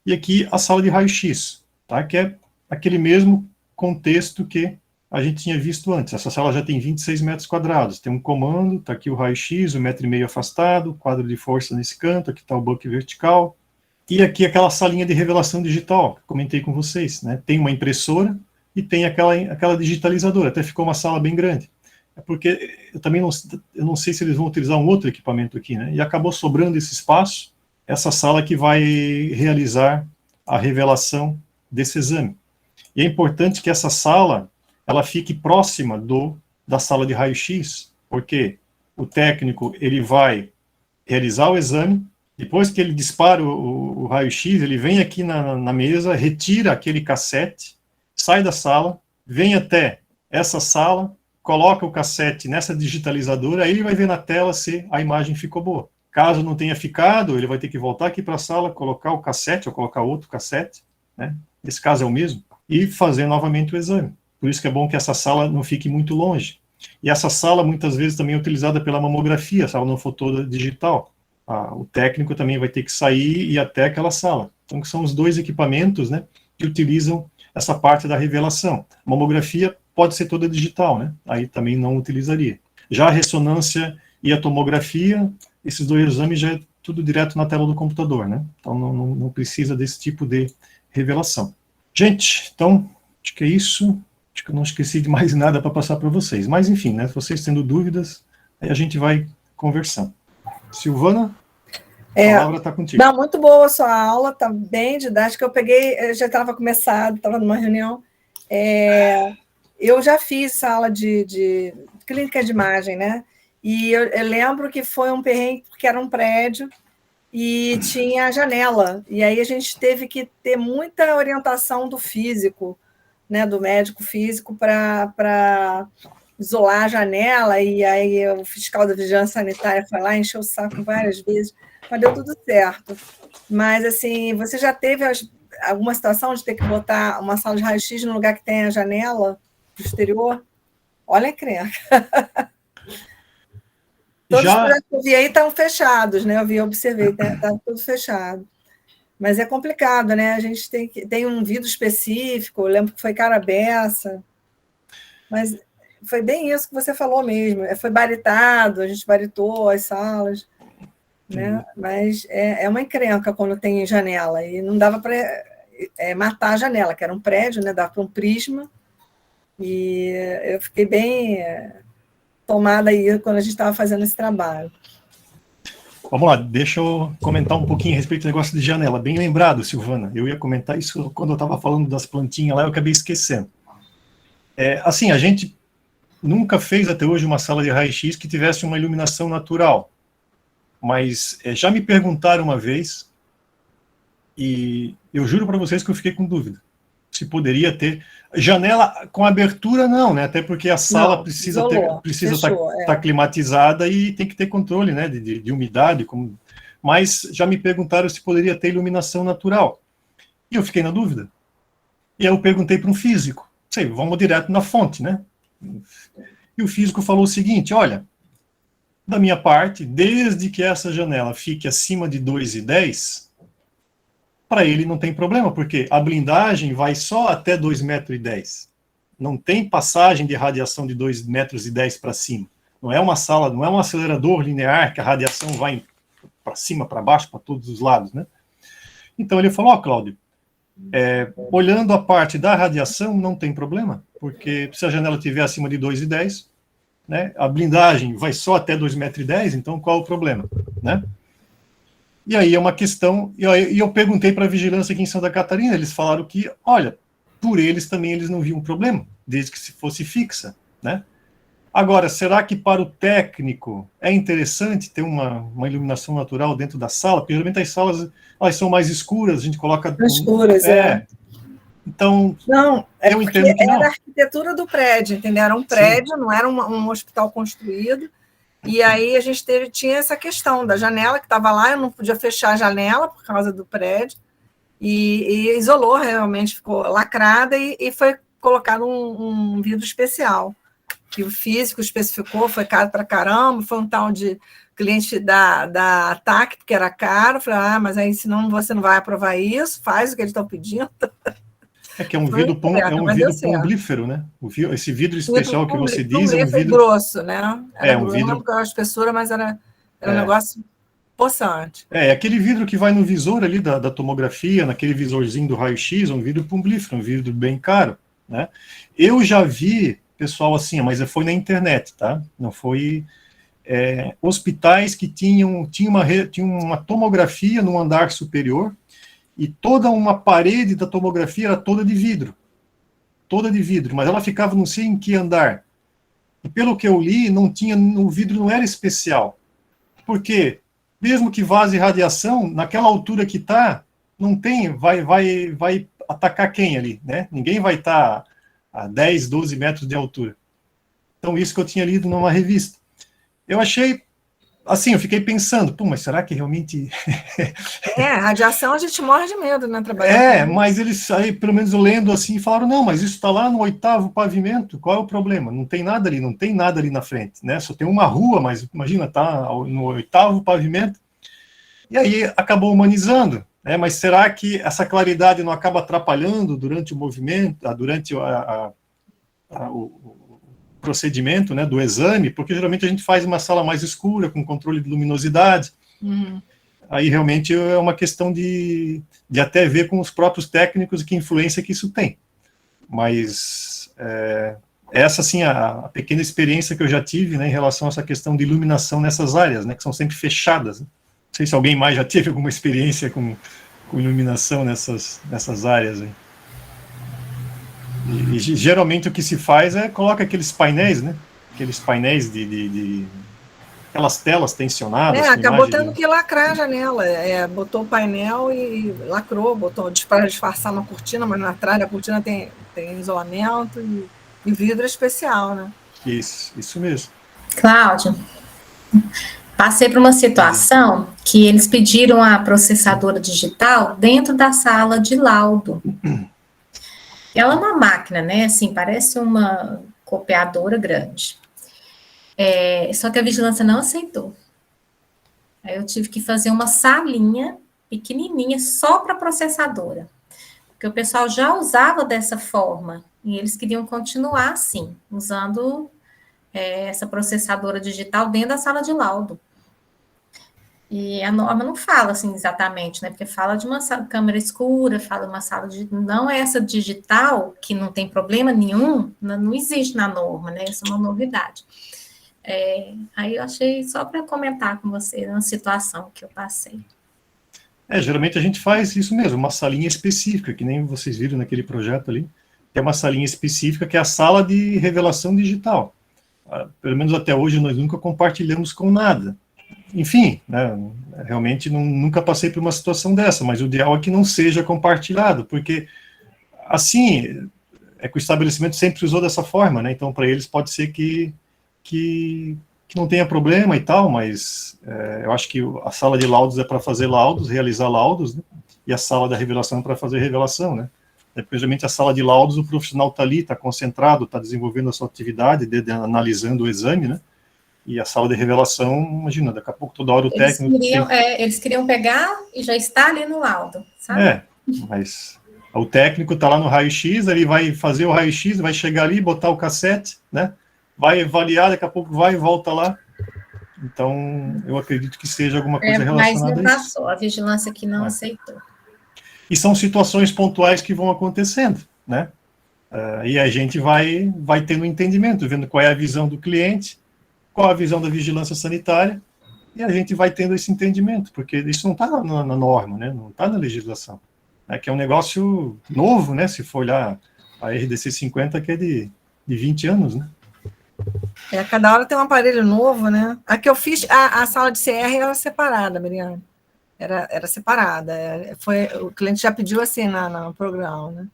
Speaker 1: E aqui a sala de raio-x, tá? Que é aquele mesmo contexto que a gente tinha visto antes. Essa sala já tem 26 metros quadrados, tem um comando, está aqui o raio-x, 1,5 m afastado, quadro de força nesse canto, aqui está o buck vertical, e aqui aquela salinha de revelação digital, que comentei com vocês, né? Tem uma impressora e tem aquela digitalizadora, até ficou uma sala bem grande. É porque eu não sei se eles vão utilizar um outro equipamento aqui, né? E acabou sobrando esse espaço, essa sala que vai realizar a revelação desse exame. E é importante que essa sala ela fique próxima da sala de raio-x, porque o técnico ele vai realizar o exame, depois que ele dispara o raio-x, ele vem aqui na mesa, retira aquele cassete, sai da sala, vem até essa sala, coloca o cassete nessa digitalizadora, aí ele vai ver na tela se a imagem ficou boa. Caso não tenha ficado, ele vai ter que voltar aqui para a sala, colocar o cassete, ou colocar outro cassete, né? Esse caso é o mesmo, e fazer novamente o exame. Por isso que é bom que essa sala não fique muito longe. E essa sala, muitas vezes, também é utilizada pela mamografia, a sala não for toda digital. O técnico também vai ter que sair e ir até aquela sala. Então, são os 2 equipamentos, né, que utilizam essa parte da revelação. A mamografia pode ser toda digital, né? Aí também não utilizaria. Já a ressonância e a tomografia, esses 2 exames já é tudo direto na tela do computador, né? Então, não precisa desse tipo de revelação. Gente, então, acho que é isso. Acho que eu não esqueci de mais nada para passar para vocês. Mas, enfim, né, vocês tendo dúvidas, aí a gente vai conversando. Silvana, a palavra está contigo.
Speaker 2: Não, muito boa a sua aula, está bem didática. Eu já estava começado, estava numa reunião. Eu já fiz essa aula de clínica de imagem, né? E eu lembro que foi um perrengue, porque era um prédio e tinha a janela. E aí a gente teve que ter muita orientação do físico, né, do médico físico, para isolar a janela. E aí o fiscal da vigilância sanitária foi lá, encheu o saco várias vezes, mas deu tudo certo. Mas, assim, você já teve alguma situação de ter que botar uma sala de raio-x no lugar que tem a janela do exterior? Olha a encrenca. Todos os projetos que eu vi aí estão fechados, né? Eu observei, está tudo fechado. Mas é complicado, né? A gente tem um vidro específico, eu lembro que foi cara beça, mas foi bem isso que você falou mesmo. Foi baritado, a gente baritou as salas, né? Mas é uma encrenca quando tem janela, e não dava para matar a janela, que era um prédio, né? Dava para um prisma, e eu fiquei bem tomada aí quando a gente estava fazendo esse trabalho.
Speaker 1: Vamos lá, deixa eu comentar um pouquinho a respeito do negócio de janela. Bem lembrado, Silvana. Eu ia comentar isso quando eu estava falando das plantinhas lá, eu acabei esquecendo. Assim, a gente nunca fez até hoje uma sala de raio-x que tivesse uma iluminação natural. Mas já me perguntaram uma vez, e eu juro para vocês que eu fiquei com dúvida. Se poderia ter janela com abertura, não, né? Até porque a sala
Speaker 2: não,
Speaker 1: precisa estar climatizada e tem que ter controle, né? De umidade. Mas já me perguntaram se poderia ter iluminação natural. E eu fiquei na dúvida. E aí eu perguntei para um físico. Sei, vamos direto na fonte, né? E o físico falou o seguinte: olha, da minha parte, desde que essa janela fique acima de 2,10, para ele não tem problema, porque a blindagem vai só até 2,10 metros. Não tem passagem de radiação de 2,10 metros para cima. Não é uma sala, não é um acelerador linear que a radiação vai para cima, para baixo, para todos os lados, né? Então ele falou: Cláudio, olhando a parte da radiação, não tem problema, porque se a janela estiver acima de 2,10, né, a blindagem vai só até 2,10 metros, então qual o problema, né? E aí é uma questão, e eu perguntei para a vigilância aqui em Santa Catarina, eles falaram que, olha, por eles também eles não viam problema, desde que se fosse fixa, né? Agora, será que para o técnico é interessante ter uma iluminação natural dentro da sala? Porque geralmente as salas elas são mais escuras, a gente coloca...
Speaker 2: Escuras,
Speaker 1: Então,
Speaker 2: não,
Speaker 1: eu entendo que não.
Speaker 2: Era a arquitetura do prédio, entendeu? Era um prédio, sim, não era um hospital construído. E aí a gente tinha essa questão da janela que estava lá, eu não podia fechar a janela por causa do prédio, e isolou realmente, ficou lacrada, e foi colocado um vidro especial, que o físico especificou, foi caro para caramba, foi um tal de cliente da ATAC, porque era caro, eu falei, mas aí senão você não vai aprovar isso, faz o que eles estão pedindo.
Speaker 1: É que é um vidro pomblífero, né? Esse vidro especial que você diz é um vidro
Speaker 2: grosso, né? Era
Speaker 1: um vidro
Speaker 2: com a espessura, mas era um negócio possante.
Speaker 1: Aquele vidro que vai no visor ali da tomografia, naquele visorzinho do raio-x, é um vidro pomblífero, um vidro bem caro, né? Eu já vi pessoal assim, mas foi na internet, tá? Não foi... hospitais que tinham uma tomografia no andar superior, e toda uma parede da tomografia era toda de vidro, mas ela ficava não sei em que andar. E pelo que eu li, o vidro não era especial. Por quê? Mesmo que vaze radiação, naquela altura que está, não tem, vai atacar quem ali, né? Ninguém vai estar a 10, 12 metros de altura. Então, isso que eu tinha lido numa revista. Eu achei... Assim, eu fiquei pensando, mas será que realmente...
Speaker 2: radiação a gente morre de medo, né? Trabalhar
Speaker 1: mas eles aí, pelo menos lendo assim, falaram, não, mas isso está lá no 8º pavimento, qual é o problema? Não tem nada ali na frente, né? Só tem uma rua, mas imagina, tá no 8º pavimento. E aí acabou humanizando, né? Mas será que essa claridade não acaba atrapalhando durante o movimento, durante o procedimento, né, do exame, porque geralmente a gente faz uma sala mais escura, com controle de luminosidade. Aí realmente é uma questão de até ver com os próprios técnicos que influência que isso tem. Mas essa, assim, a pequena experiência que eu já tive, né, em relação a essa questão de iluminação nessas áreas, né, que são sempre fechadas. Né? Não sei se alguém mais já teve alguma experiência com iluminação nessas áreas. Hein? E geralmente o que se faz é coloca aqueles painéis, né? Aqueles painéis aquelas telas tensionadas com
Speaker 2: Acabou
Speaker 1: imagem.
Speaker 2: tendo que lacrar a janela. Botou o painel e lacrou, botou para disfarçar uma cortina, mas atrás da cortina tem isolamento e vidro especial, né?
Speaker 1: Isso mesmo.
Speaker 3: Cláudio, passei por uma situação que eles pediram a processadora digital dentro da sala de laudo. Ela é uma máquina, né? Assim, parece uma copiadora grande. Só que a vigilância não aceitou. Aí eu tive que fazer uma salinha pequenininha só para processadora. Porque o pessoal já usava dessa forma e eles queriam continuar assim, usando essa processadora digital dentro da sala de laudo. E a norma não fala assim exatamente, né? Porque fala de uma câmera escura, fala de uma sala de... Não é essa digital, que não tem problema nenhum, não existe na norma, né? Isso é uma novidade. Aí eu achei só para comentar com você uma situação que eu passei.
Speaker 1: Geralmente a gente faz isso mesmo, uma salinha específica, que nem vocês viram naquele projeto ali. Tem uma salinha específica que é a sala de revelação digital. Pelo menos até hoje nós nunca compartilhamos com nada. Enfim, né, realmente nunca passei por uma situação dessa, mas o ideal é que não seja compartilhado, porque assim, é que o estabelecimento sempre usou dessa forma, né, então para eles pode ser que não tenha problema e tal, mas eu acho que a sala de laudos é para fazer laudos, realizar laudos, né, e a sala da revelação é para fazer revelação, né. Precisamente a sala de laudos, o profissional está ali, está concentrado, está desenvolvendo a sua atividade, analisando o exame, né, e a sala de revelação, imagina, daqui a pouco toda hora o técnico...
Speaker 3: Eles queriam pegar e já está ali no laudo, sabe?
Speaker 1: Mas o técnico está lá no raio-x, ele vai fazer o raio-x, vai chegar ali, botar o cassete, né? Vai avaliar, daqui a pouco vai e volta lá. Então, eu acredito que seja alguma coisa relacionada a isso.
Speaker 3: Mas não passou, a vigilância aqui não aceitou.
Speaker 1: E são situações pontuais que vão acontecendo, né? E a gente vai tendo um entendimento, vendo qual é a visão do cliente, qual a visão da vigilância sanitária, e a gente vai tendo esse entendimento, porque isso não está na norma, né? Não está na legislação. Que é um negócio novo, né? Se for olhar a RDC 50, que é de 20 anos, né?
Speaker 2: Cada hora tem um aparelho novo, né? A que eu fiz, a sala de CR era separada, Miriam. Era separada. O cliente já pediu assim no programa, né?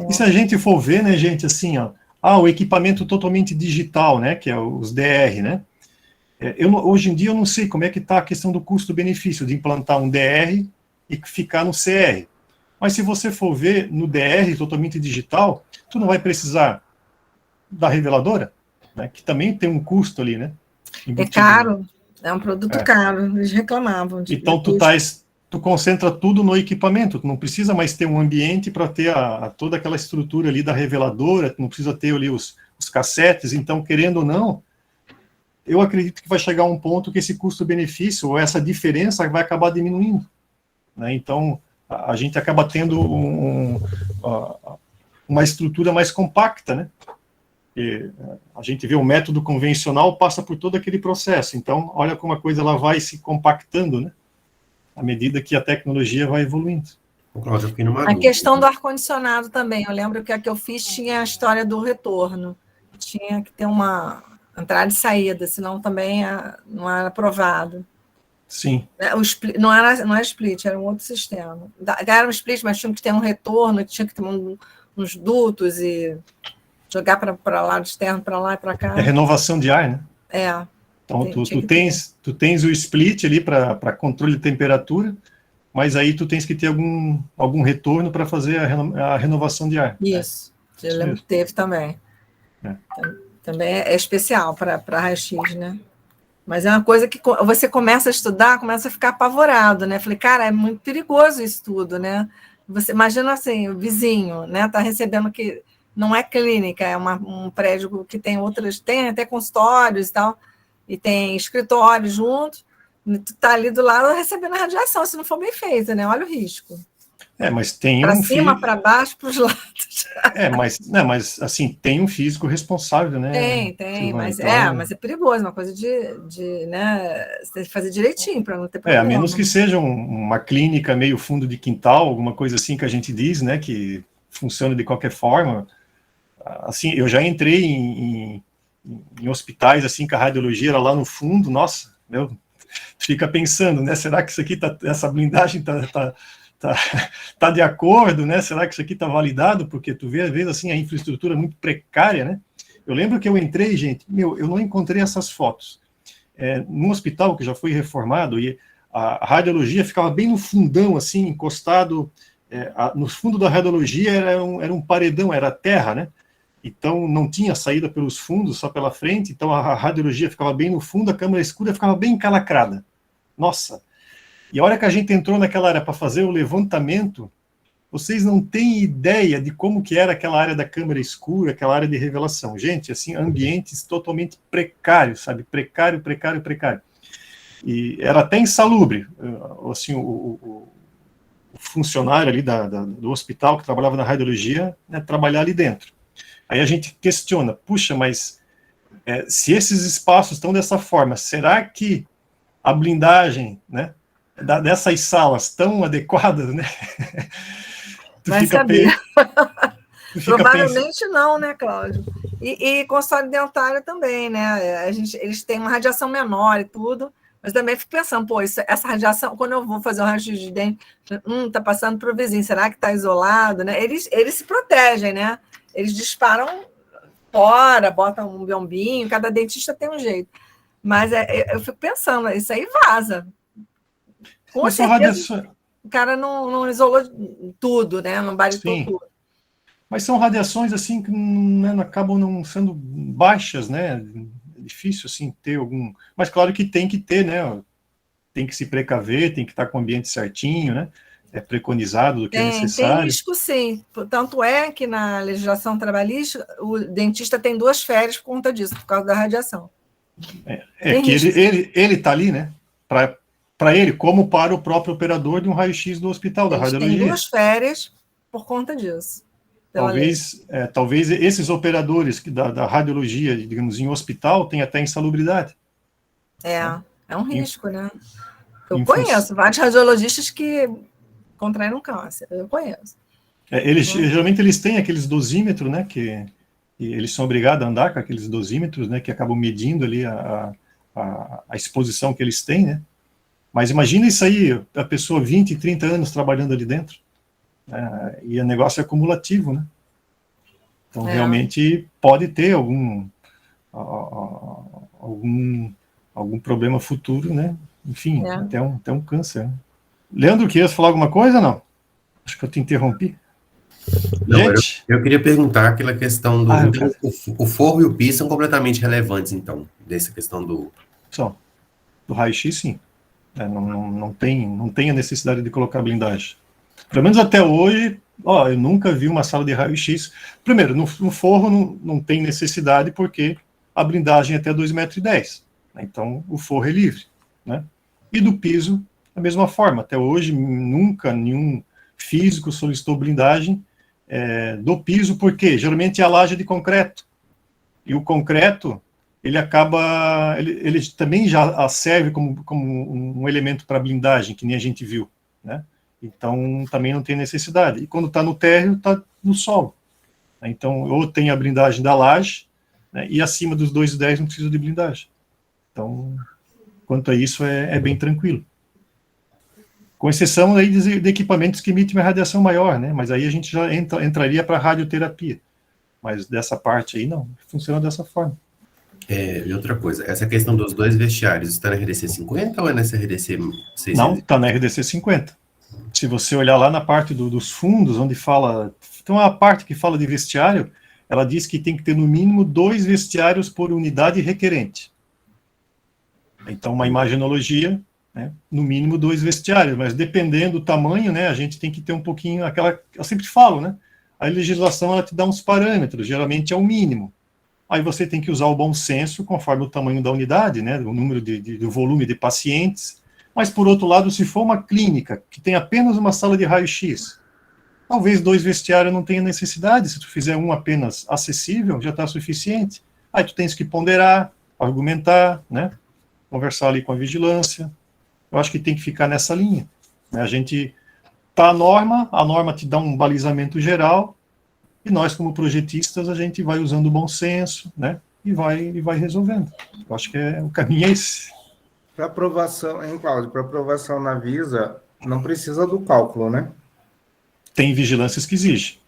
Speaker 1: E se a gente for ver, né, gente, assim, ó, o equipamento totalmente digital, né, que é os DR, né? Hoje em dia eu não sei como é que está a questão do custo-benefício de implantar um DR e ficar no CR. Mas se você for ver no DR totalmente digital, tu não vai precisar da reveladora, né, que também tem um custo ali, né?
Speaker 2: É caro, é um produto caro, eles reclamavam.
Speaker 1: Então tu concentra tudo no equipamento, tu não precisa mais ter um ambiente para ter toda aquela estrutura ali da reveladora, tu não precisa ter ali os cassetes, então, querendo ou não, eu acredito que vai chegar um ponto que esse custo-benefício, ou essa diferença, vai acabar diminuindo. Né? Então, a gente acaba tendo uma estrutura mais compacta, né? E a gente vê o método convencional passa por todo aquele processo. Então, olha como a coisa ela vai se compactando, né? À medida que a tecnologia vai evoluindo.
Speaker 2: A questão do ar-condicionado também. Eu lembro que a que eu fiz tinha a história do retorno. Tinha que ter uma entrada e saída, senão também não era aprovado.
Speaker 1: Sim.
Speaker 2: Não era split, era um outro sistema. Era um split, mas tinha que ter um retorno, tinha que ter uns dutos e jogar para lá, de externo, para lá e para cá.
Speaker 1: É renovação de ar, né? Então, tu tens o split ali para controle de temperatura, mas aí tu tens que ter algum retorno para fazer a renovação de ar.
Speaker 2: Isso. Né? Eu lembro que teve também. Também é especial para raio-x, né? Mas é uma coisa que você começa a estudar, começa a ficar apavorado, né? Falei, cara, é muito perigoso isso tudo, né? Você imagina assim, o vizinho, né? Tá recebendo que não é clínica, é um prédio que tem até consultórios e tal, e tem escritório junto, e tu tá ali do lado recebendo a radiação, se não for bem feita, né? Olha o risco.
Speaker 1: Mas tem
Speaker 2: Para
Speaker 1: um
Speaker 2: cima, para baixo, para os lados.
Speaker 1: mas assim, tem um físico responsável, né,
Speaker 2: Tem,
Speaker 1: Silvana?
Speaker 2: mas
Speaker 1: Então,
Speaker 2: mas é perigoso, uma coisa né, você tem que fazer direitinho para não ter
Speaker 1: a
Speaker 2: problema.
Speaker 1: menos que seja uma clínica meio fundo de quintal, alguma coisa assim que a gente diz, né, que funciona de qualquer forma. Assim, eu já entrei em hospitais, assim, que a radiologia era lá no fundo, nossa, fica pensando, né, será que isso aqui essa blindagem tá de acordo, né, será que isso aqui tá validado, porque tu vê, às vezes, assim, a infraestrutura é muito precária, né. Eu lembro que eu entrei, gente, eu não encontrei essas fotos. Num hospital que já foi reformado, e a radiologia ficava bem no fundão, assim, encostado, no fundo da radiologia era um paredão, era terra, né, então não tinha saída pelos fundos, só pela frente, então a radiologia ficava bem no fundo, a câmara escura ficava bem encalacrada. Nossa! E a hora que a gente entrou naquela área para fazer o levantamento, vocês não têm ideia de como que era aquela área da câmara escura, aquela área de revelação. Gente, assim, ambientes totalmente precários, sabe? Precário. E era até insalubre. Assim, o funcionário ali do hospital que trabalhava na radiologia, né, trabalhar ali dentro. Aí a gente questiona, puxa, mas se esses espaços estão dessa forma, será que a blindagem, né, dessas salas estão adequadas, né?
Speaker 2: Vai saber. Provavelmente
Speaker 1: pensando.
Speaker 2: não, né, Cláudio? E consultório dentário também, né? Eles têm uma radiação menor e tudo, mas também fico pensando, pô, essa radiação, quando eu vou fazer um raio-x de dente, tá passando para o vizinho, será que tá isolado, né? Eles se protegem, né? Eles disparam fora, botam um biombinho, cada dentista tem um jeito. Mas eu fico pensando, isso aí vaza. Com certeza, o cara não isolou tudo, né? Não baritou tudo.
Speaker 1: Mas são radiações assim que acabam não sendo baixas, né? É difícil assim ter algum. Mas claro que tem que ter, né? Tem que se precaver, tem que estar com o ambiente certinho, né? É preconizado do que é necessário.
Speaker 2: Tem risco, sim. Tanto é que na legislação trabalhista o dentista tem 2 férias por conta disso, por causa da radiação.
Speaker 1: Que ele está ali, né? Para ele, como para o próprio operador de um raio-x do hospital da radiologia.
Speaker 2: Tem 2 férias por conta disso.
Speaker 1: Talvez esses operadores da radiologia, digamos, em hospital, tenham até insalubridade.
Speaker 2: É um risco, né? Eu conheço vários radiologistas que contraíram câncer, eu conheço.
Speaker 1: Geralmente eles têm aqueles dosímetros, né, que eles são obrigados a andar com aqueles dosímetros, né, que acabam medindo ali a exposição que eles têm, né. Mas imagina isso aí, a pessoa 20, 30 anos trabalhando ali dentro. E o negócio é acumulativo, né? Então, realmente, pode ter algum problema futuro, né? Enfim, até um câncer. Né? Leandro, queria falar alguma coisa, não? Acho que eu te interrompi.
Speaker 4: Não, eu queria perguntar aquela questão do... o forro e o piso são completamente relevantes, então, dessa questão do...
Speaker 1: São. Do raio-x, sim. Não tem a necessidade de colocar blindagem. Pelo menos até hoje, eu nunca vi uma sala de raio-x. Primeiro, no forro não tem necessidade, porque a blindagem é até 2,10 metros. Né? Então, o forro é livre. Né? E do piso, da mesma forma. Até hoje, nunca nenhum físico solicitou blindagem do piso, porque geralmente é a laje de concreto. E o concreto, ele acaba... Ele também já serve como um elemento para blindagem, que nem a gente viu. Né? Então, também não tem necessidade. E quando está no térreo, está no solo. Então, ou tem a blindagem da laje, né, e acima dos 2,10 não precisa de blindagem. Então, quanto a isso, é bem tranquilo. Com exceção aí de equipamentos que emitem uma radiação maior, né? Mas aí a gente já entraria para a radioterapia. Mas dessa parte aí, não. Funciona dessa forma.
Speaker 4: E outra coisa, essa questão dos 2 vestiários, está na RDC 50 ou é nessa RDC 600?
Speaker 1: Não, está na RDC 50. Se você olhar lá na parte dos fundos, onde fala... Então, a parte que fala de vestiário, ela diz que tem que ter no mínimo 2 vestiários por unidade requerente. Então, uma imaginologia, né, no mínimo 2 vestiários, mas dependendo do tamanho, né, a gente tem que ter um pouquinho... Eu sempre falo, né? A legislação, ela te dá uns parâmetros, geralmente é o mínimo. Aí você tem que usar o bom senso, conforme o tamanho da unidade, né, o número do volume de pacientes. Mas, por outro lado, se for uma clínica que tem apenas uma sala de raio-x, Talvez 2 vestiários não tenha necessidade, se tu fizer um apenas acessível, já está suficiente. Aí tu tens que ponderar, argumentar, né? Conversar ali com a vigilância. Eu acho que tem que ficar nessa linha, né? A gente tá a norma te dá um balizamento geral, e nós, como projetistas, a gente vai usando o bom senso, né? E vai resolvendo. Eu acho que o caminho é esse.
Speaker 5: Para aprovação, hein, Cláudio? Para aprovação na Visa, não precisa do cálculo, né?
Speaker 1: Tem vigilâncias que exigem.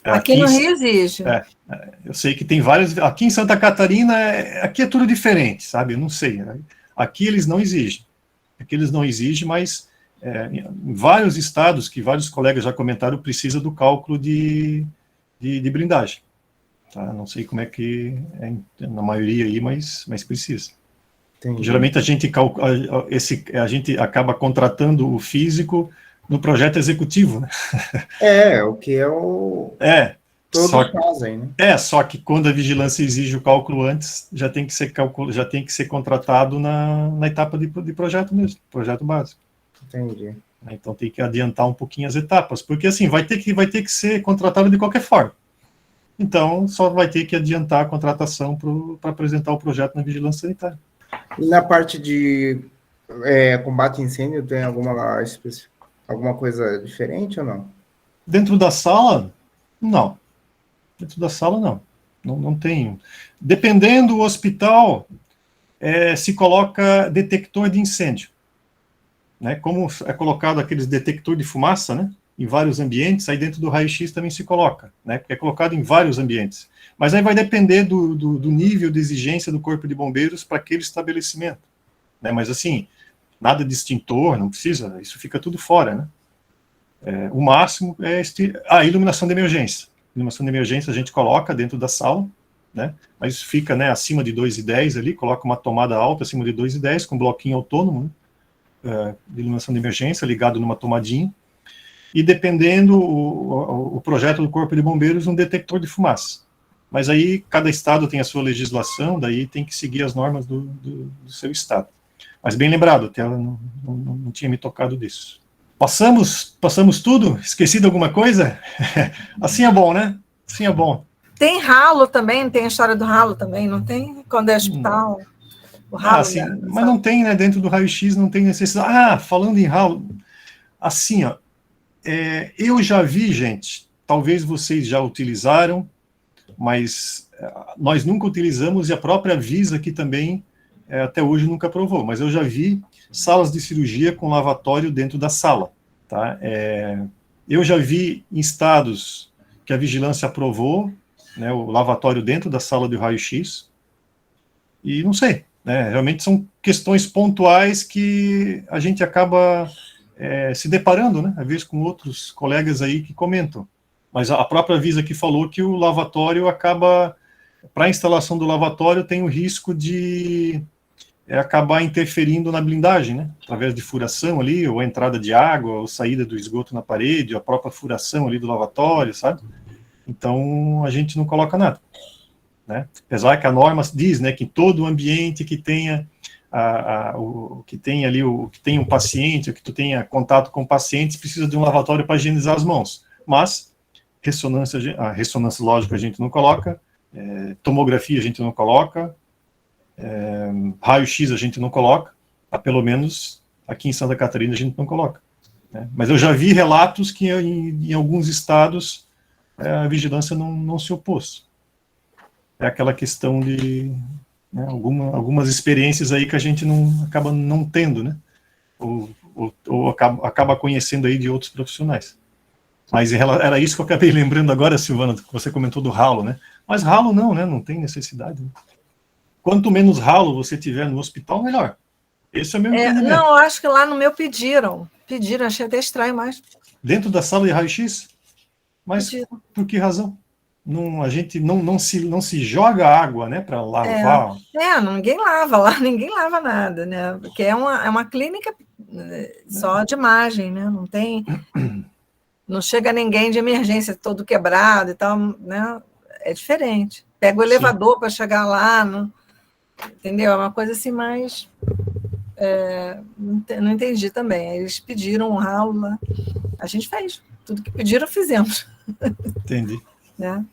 Speaker 2: Aqui no Rio exige.
Speaker 1: Eu sei que tem várias. Aqui em Santa Catarina, aqui é tudo diferente, sabe? Eu não sei. Aqui eles não exigem. Aqui eles não exigem, mas em vários estados, que vários colegas já comentaram, precisa do cálculo de blindagem. Tá? Não sei como é que é na maioria aí, mas precisa. Entendi. Geralmente a gente acaba contratando o físico no projeto executivo, né?
Speaker 5: O que é o... Todos fazem,
Speaker 1: né? Só que quando a vigilância exige o cálculo antes, já tem que ser contratado na etapa de projeto mesmo, projeto básico.
Speaker 5: Entendi.
Speaker 1: Então tem que adiantar um pouquinho as etapas, porque assim, vai ter que ser contratado de qualquer forma. Então, só vai ter que adiantar a contratação para apresentar o projeto na vigilância sanitária.
Speaker 5: E na parte de combate a incêndio, tem alguma coisa diferente ou não?
Speaker 1: Dentro da sala, não. Dentro da sala, não. Não tem. Dependendo do hospital, se coloca detector de incêndio. Né? Como é colocado aqueles detector de fumaça, né? Em vários ambientes, aí dentro do raio-x também se coloca, né? Porque é colocado em vários ambientes. Mas aí vai depender do nível de exigência do Corpo de Bombeiros para aquele estabelecimento. Né? Mas assim, nada de extintor, não precisa, isso fica tudo fora, né? O máximo é a iluminação de emergência. Iluminação de emergência a gente coloca dentro da sala, né? Mas fica, né, acima de 2,10 ali, coloca uma tomada alta acima de 2,10 com bloquinho autônomo, né? De iluminação de emergência ligado numa tomadinha. E dependendo o projeto do Corpo de Bombeiros, um detector de fumaça. Mas aí cada estado tem a sua legislação, daí tem que seguir as normas do seu estado. Mas bem lembrado, até não tinha me tocado disso. Passamos tudo? Esqueci de alguma coisa? Assim é bom, né? Assim é bom.
Speaker 2: Tem ralo também, tem a história do ralo também, não tem? Quando é hospital, o ralo...
Speaker 1: Sim, mas não tem, né? Dentro do raio-x não tem necessidade. Falando em ralo, assim, ó, eu já vi, gente, talvez vocês já utilizaram, mas nós nunca utilizamos e a própria Visa aqui também até hoje nunca provou, mas eu já vi salas de cirurgia com lavatório dentro da sala. Tá? Eu já vi em estados que a vigilância aprovou, né, o lavatório dentro da sala de raio-x, e não sei, né, realmente são questões pontuais que a gente acaba se deparando, né, às vezes com outros colegas aí que comentam. Mas a própria Visa aqui falou que o lavatório acaba, para a instalação do lavatório, tem o risco de acabar interferindo na blindagem, né, através de furação ali, ou a entrada de água, ou saída do esgoto na parede, a própria furação ali do lavatório, sabe? Então, a gente não coloca nada, né? Apesar que a norma diz, né, que todo ambiente que tenha que tenha um paciente, ou que tu tenha contato com pacientes, precisa de um lavatório para higienizar as mãos. Mas a ressonância lógica a gente não coloca, tomografia a gente não coloca, raio-x a gente não coloca, pelo menos aqui em Santa Catarina a gente não coloca. Né? Mas eu já vi relatos que em alguns estados a vigilância não se opôs. É aquela questão de... Né, algumas experiências aí que a gente acaba não tendo, né? Ou acaba conhecendo aí de outros profissionais. Mas era isso que eu acabei lembrando agora, Silvana, que você comentou do ralo, né? Mas ralo não, né? Não tem necessidade. Né? Quanto menos ralo você tiver no hospital, melhor. Esse é o meu entendimento.
Speaker 2: Não, eu acho que lá no meu pediram, achei até estranho, mas...
Speaker 1: Dentro da sala de raio-x? Mas pediram. Por que razão? A gente não se joga água, né, para lavar.
Speaker 2: Ninguém lava lá, ninguém lava nada, né? Porque é uma clínica só de imagem, né? Não chega ninguém de emergência todo quebrado e tal, né? É diferente. Pega o elevador para chegar lá, entendeu? É uma coisa assim mais... não entendi também. Eles pediram um ralo lá, a gente fez. Tudo que pediram, fizemos.
Speaker 1: Entendi.
Speaker 2: Né?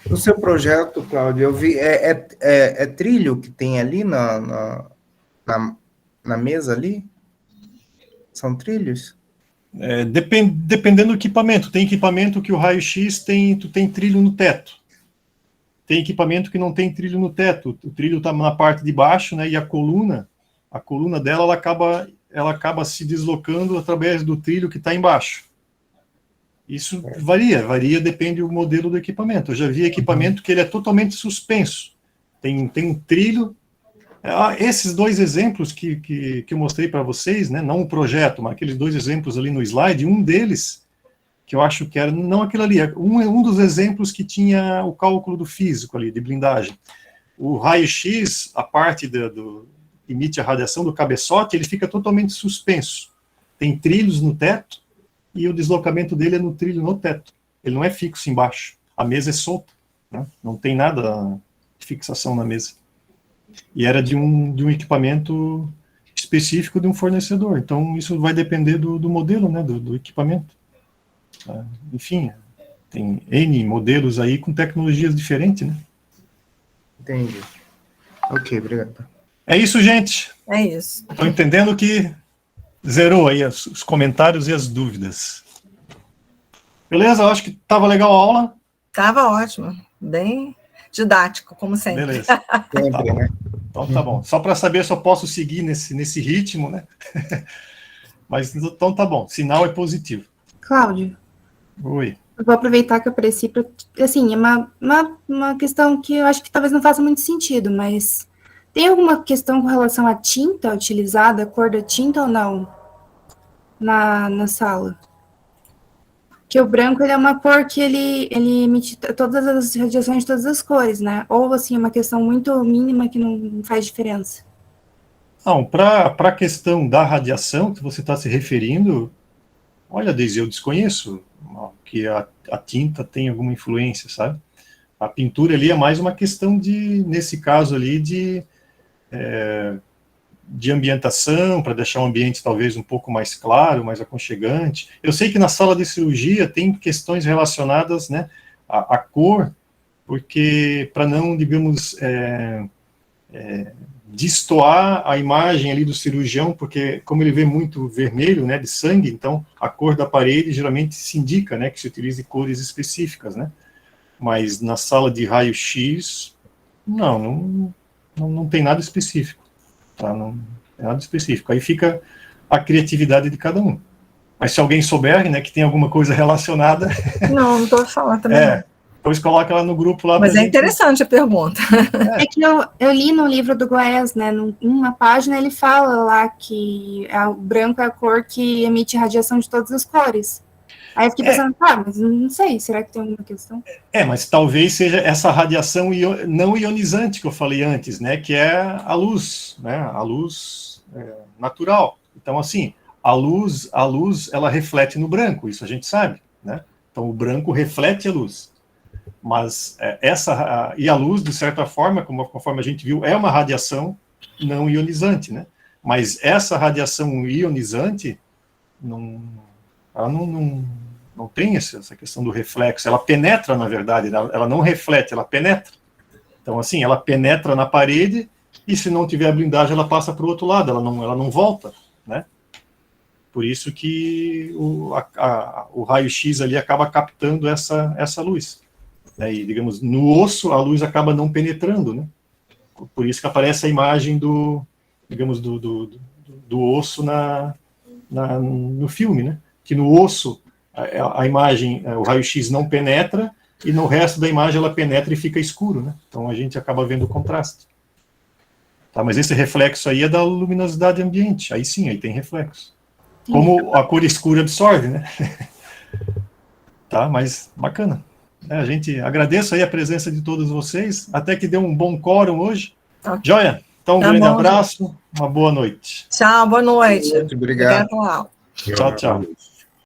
Speaker 5: No seu projeto, Cláudio, eu vi, é trilho que tem ali na mesa ali? São trilhos?
Speaker 1: Dependendo do equipamento. Tem equipamento que o raio-x tu tem trilho no teto. Tem equipamento que não tem trilho no teto. O trilho está na parte de baixo, né? E a coluna dela, ela acaba se deslocando através do trilho que está embaixo. Isso varia, depende do modelo do equipamento. Eu já vi equipamento que ele é totalmente suspenso. Tem um trilho. Esses dois exemplos que eu mostrei para vocês, né, não o projeto, mas aqueles dois exemplos ali no slide, um deles, que eu acho que era, não aquilo ali, um dos exemplos que tinha o cálculo do físico ali, de blindagem. O raio-x, a parte emite a radiação do cabeçote, ele fica totalmente suspenso. Tem trilhos no teto, e o deslocamento dele é no trilho no teto. Ele não é fixo embaixo. A mesa é solta, né? Não tem nada de fixação na mesa. E era de um equipamento específico de um fornecedor. Então, isso vai depender do modelo, né, do equipamento. Enfim, tem N modelos aí com tecnologias diferentes, né?
Speaker 5: Entendi. Ok, obrigado.
Speaker 1: É isso, gente.
Speaker 2: É isso.
Speaker 1: Estou entendendo que zerou aí os comentários e as dúvidas. Beleza? Eu acho que estava legal a aula.
Speaker 2: Estava ótimo. Bem didático, como sempre.
Speaker 1: Beleza.
Speaker 5: Sempre, né?
Speaker 1: Então tá bom. Só para saber se eu posso seguir nesse ritmo, né? Mas então tá bom. Sinal é positivo.
Speaker 6: Cláudio.
Speaker 1: Oi.
Speaker 6: Eu vou aproveitar que eu apareci para... Assim, é uma questão que eu acho que talvez não faça muito sentido, mas... Tem alguma questão com relação à tinta utilizada, a cor da tinta ou não? Na sala? Que o branco, ele é uma cor que ele emite todas as radiações de todas as cores, né? Ou, assim, uma questão muito mínima que não faz diferença?
Speaker 1: Não, para a questão da radiação que você está se referindo, olha, Deise, eu desconheço que a tinta tem alguma influência, sabe? A pintura ali é mais uma questão nesse caso ali, de ambientação, para deixar o ambiente talvez um pouco mais claro, mais aconchegante. Eu sei que na sala de cirurgia tem questões relacionadas, né, à cor, porque para não, digamos, destoar a imagem ali do cirurgião, porque como ele vê muito vermelho, né, de sangue, então a cor da parede geralmente se indica, né, que se utilize cores específicas, né, mas na sala de raio-x, não tem nada específico, tá? Não é nada específico. Aí fica a criatividade de cada um. Mas se alguém souber, né, que tem alguma coisa relacionada...
Speaker 2: Não estou falando também.
Speaker 1: Depois coloca ela no grupo lá.
Speaker 2: Mas interessante a pergunta.
Speaker 6: É que eu li no livro do Goiás, né, numa página ele fala lá que o branco é a cor que emite radiação de todas as cores. Aí eu fiquei pensando, mas não sei, será que tem alguma questão?
Speaker 1: Mas talvez seja essa radiação não ionizante que eu falei antes, né, que é a luz, né, a luz natural. Então, assim, a luz, ela reflete no branco, isso a gente sabe, né? Então, o branco reflete a luz. Mas e a luz, de certa forma, conforme a gente viu, é uma radiação não ionizante, né? Mas essa radiação ionizante, ela não tem essa questão do reflexo, ela penetra, na verdade, ela não reflete, ela penetra. Então, assim, ela penetra na parede, e se não tiver a blindagem, ela passa para o outro lado, ela não volta, né? Por isso que o raio-x ali acaba captando essa luz. E, digamos, no osso, a luz acaba não penetrando, né? Por isso que aparece a imagem do osso no filme, né? Que no osso, a imagem, o raio-x não penetra, e no resto da imagem ela penetra e fica escuro, né? Então a gente acaba vendo o contraste. Tá, mas esse reflexo aí é da luminosidade ambiente, aí sim, aí tem reflexo. Como a cor escura absorve, né? Tá, mas bacana. A gente agradece aí a presença de todos vocês, até que deu um bom quórum hoje. Okay. Joia? Então, um grande abraço, uma boa noite.
Speaker 2: Tchau, boa noite.
Speaker 5: Obrigado.
Speaker 2: Obrigado.
Speaker 1: Tchau, tchau.